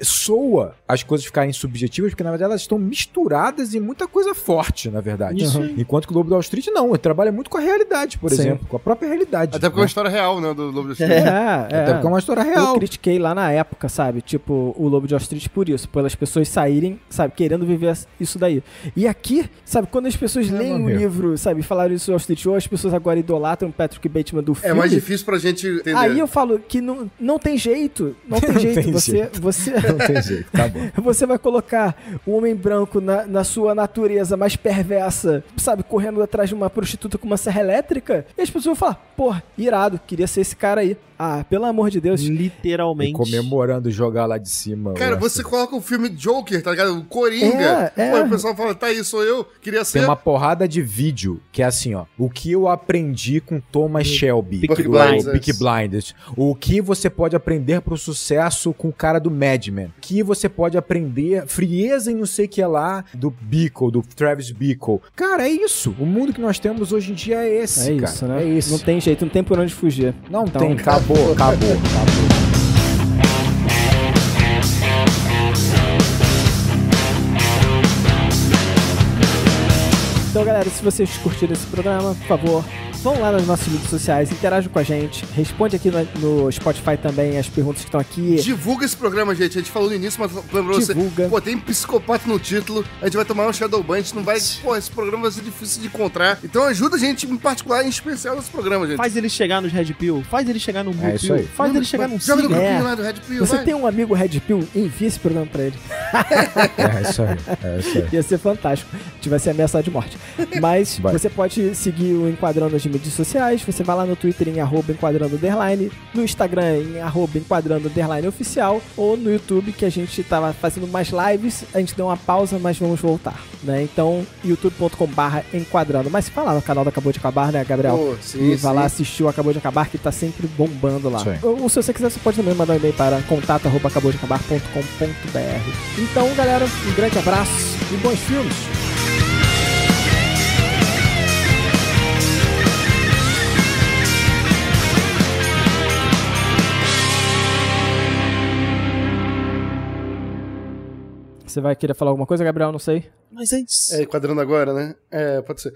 Soa as coisas ficarem subjetivas, porque na verdade elas estão misturadas em muita coisa forte, na verdade. Enquanto que o Lobo de Wall Street não, ele trabalha muito com a realidade, por exemplo, com a própria realidade. Até porque é uma história real, né, do Lobo de Wall Street. Até porque é uma história real. Eu critiquei lá na época, sabe, tipo, o Lobo de Wall Street por isso, pelas pessoas saírem, sabe, querendo viver isso daí. E aqui, sabe, quando as pessoas leem o livro, sabe, falaram isso Wall Street, ou as pessoas agora idolatram o Patrick Bateman do filme. É mais difícil pra gente entender. Aí eu falo que não tem jeito. Não tem jeito. Você não tem jeito, tá bom. Você vai colocar o homem branco na sua natureza mais perversa, sabe, correndo atrás de uma prostituta com uma serra elétrica, e as pessoas vão falar, porra, irado, queria ser esse cara aí. Ah, pelo amor de Deus. Literalmente. E comemorando jogar lá de cima. Cara, você coloca o filme Joker, tá ligado? O Coringa. Pô, o pessoal fala, tá aí, sou eu, queria ser. Tem uma porrada de vídeo que é assim, ó. O que eu aprendi com Thomas Shelby. Peaky Blinders. O que você pode aprender pro sucesso com o cara do Mad Men. O que você pode aprender, frieza em não sei o que lá, do Bickle, do Travis Bickle. Cara, é isso. O mundo que nós temos hoje em dia é esse, cara. Isso, né? É isso. Não tem jeito, não tem por onde fugir. Não tem, acabou. Então, galera, se vocês curtiram esse programa, por favor, vão lá nas nossas redes sociais, interajam com a gente, responde aqui no Spotify também as perguntas que estão aqui. Divulga esse programa, gente. A gente falou no início, mas lembrou você. Pô, tem Psicopata no título, a gente vai tomar um Shadowban, a gente não vai... Pô, esse programa vai ser difícil de encontrar. Então ajuda a gente, em particular, em especial nesse programa, gente. Faz ele chegar nos Red Pill, faz ele chegar no Blue isso Pill, aí. faz ele chegar no Joga no Cine. grupinho lá do Red Pill, Você vai. tem um amigo Red Pill? Envia esse programa pra ele. É isso aí. Ia ser fantástico. Tivesse ameaçado de morte. Mas você pode seguir o Enquadrando nas mídias sociais. Você vai lá no Twitter em @enquadrando_, no Instagram em @enquadrando_oficial, ou no YouTube, que a gente tava fazendo mais lives. A gente deu uma pausa, mas vamos voltar, né? Então, youtube.com/enquadrando. Mas fala lá no canal do Acabou de Acabar, né, Gabriel? Pô, sim, e vai lá assistir o Acabou de Acabar, que tá sempre bombando lá. Ou se você quiser, você pode também mandar um e-mail para contato@acaboudeacabar.com.br. Então, galera, um grande abraço e bons filmes! Você vai querer falar alguma coisa, Gabriel? Não sei. Mas antes... Enquadrando agora, né? Pode ser.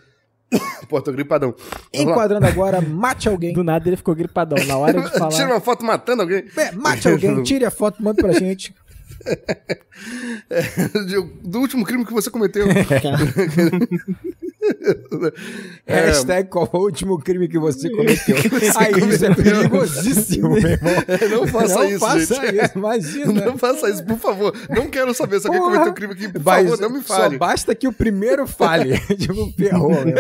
Pô, tô gripadão. Enquadrando agora, mate alguém. Do nada ele ficou gripadão. Na hora de falar... Tira uma foto matando alguém. Mate alguém, tire a foto, manda pra gente. Do último crime que você cometeu. Hashtag qual foi o último crime que você cometeu? Isso é perigosíssimo, meu irmão. Não faça isso, isso, imagina. Não faça isso, por favor. Não quero saber se alguém cometeu crime aqui, por favor, não me fale. Só basta que o primeiro fale. Tipo, ferrou, meu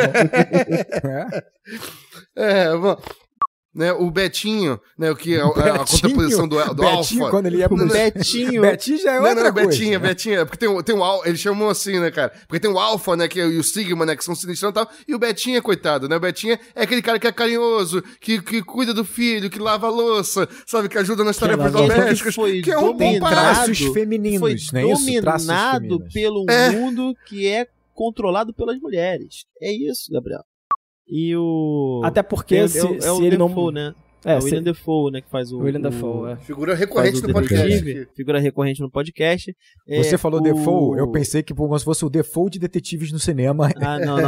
irmão. Bom... Né, o Betinho, né, o que a contraposição do Betinho, Alpha. Quando ele ia pro Betinho. Betinho já é outra coisa. Betinho, porque tem um Alpha, eles chamam assim, né, cara? Porque tem o Alpha, né, que é o Sigma, né, que são sinistrão e tal, e o Betinho, coitado, né? O Betinho é aquele cara que é carinhoso, que cuida do filho, que lava a louça, sabe, que ajuda nas tarefas domésticas, que é um bom traços femininos, foi né? dominado pelo mundo que é controlado pelas mulheres. É isso, Gabriel. E o... Até porque se ele Defoe, não... né? É o William Defoe, né? Que faz o... William Defoe, Figura recorrente no podcast. Figura recorrente no podcast. Você falou Defoe, eu pensei que se fosse o Defoe de detetives no cinema. Ah, não.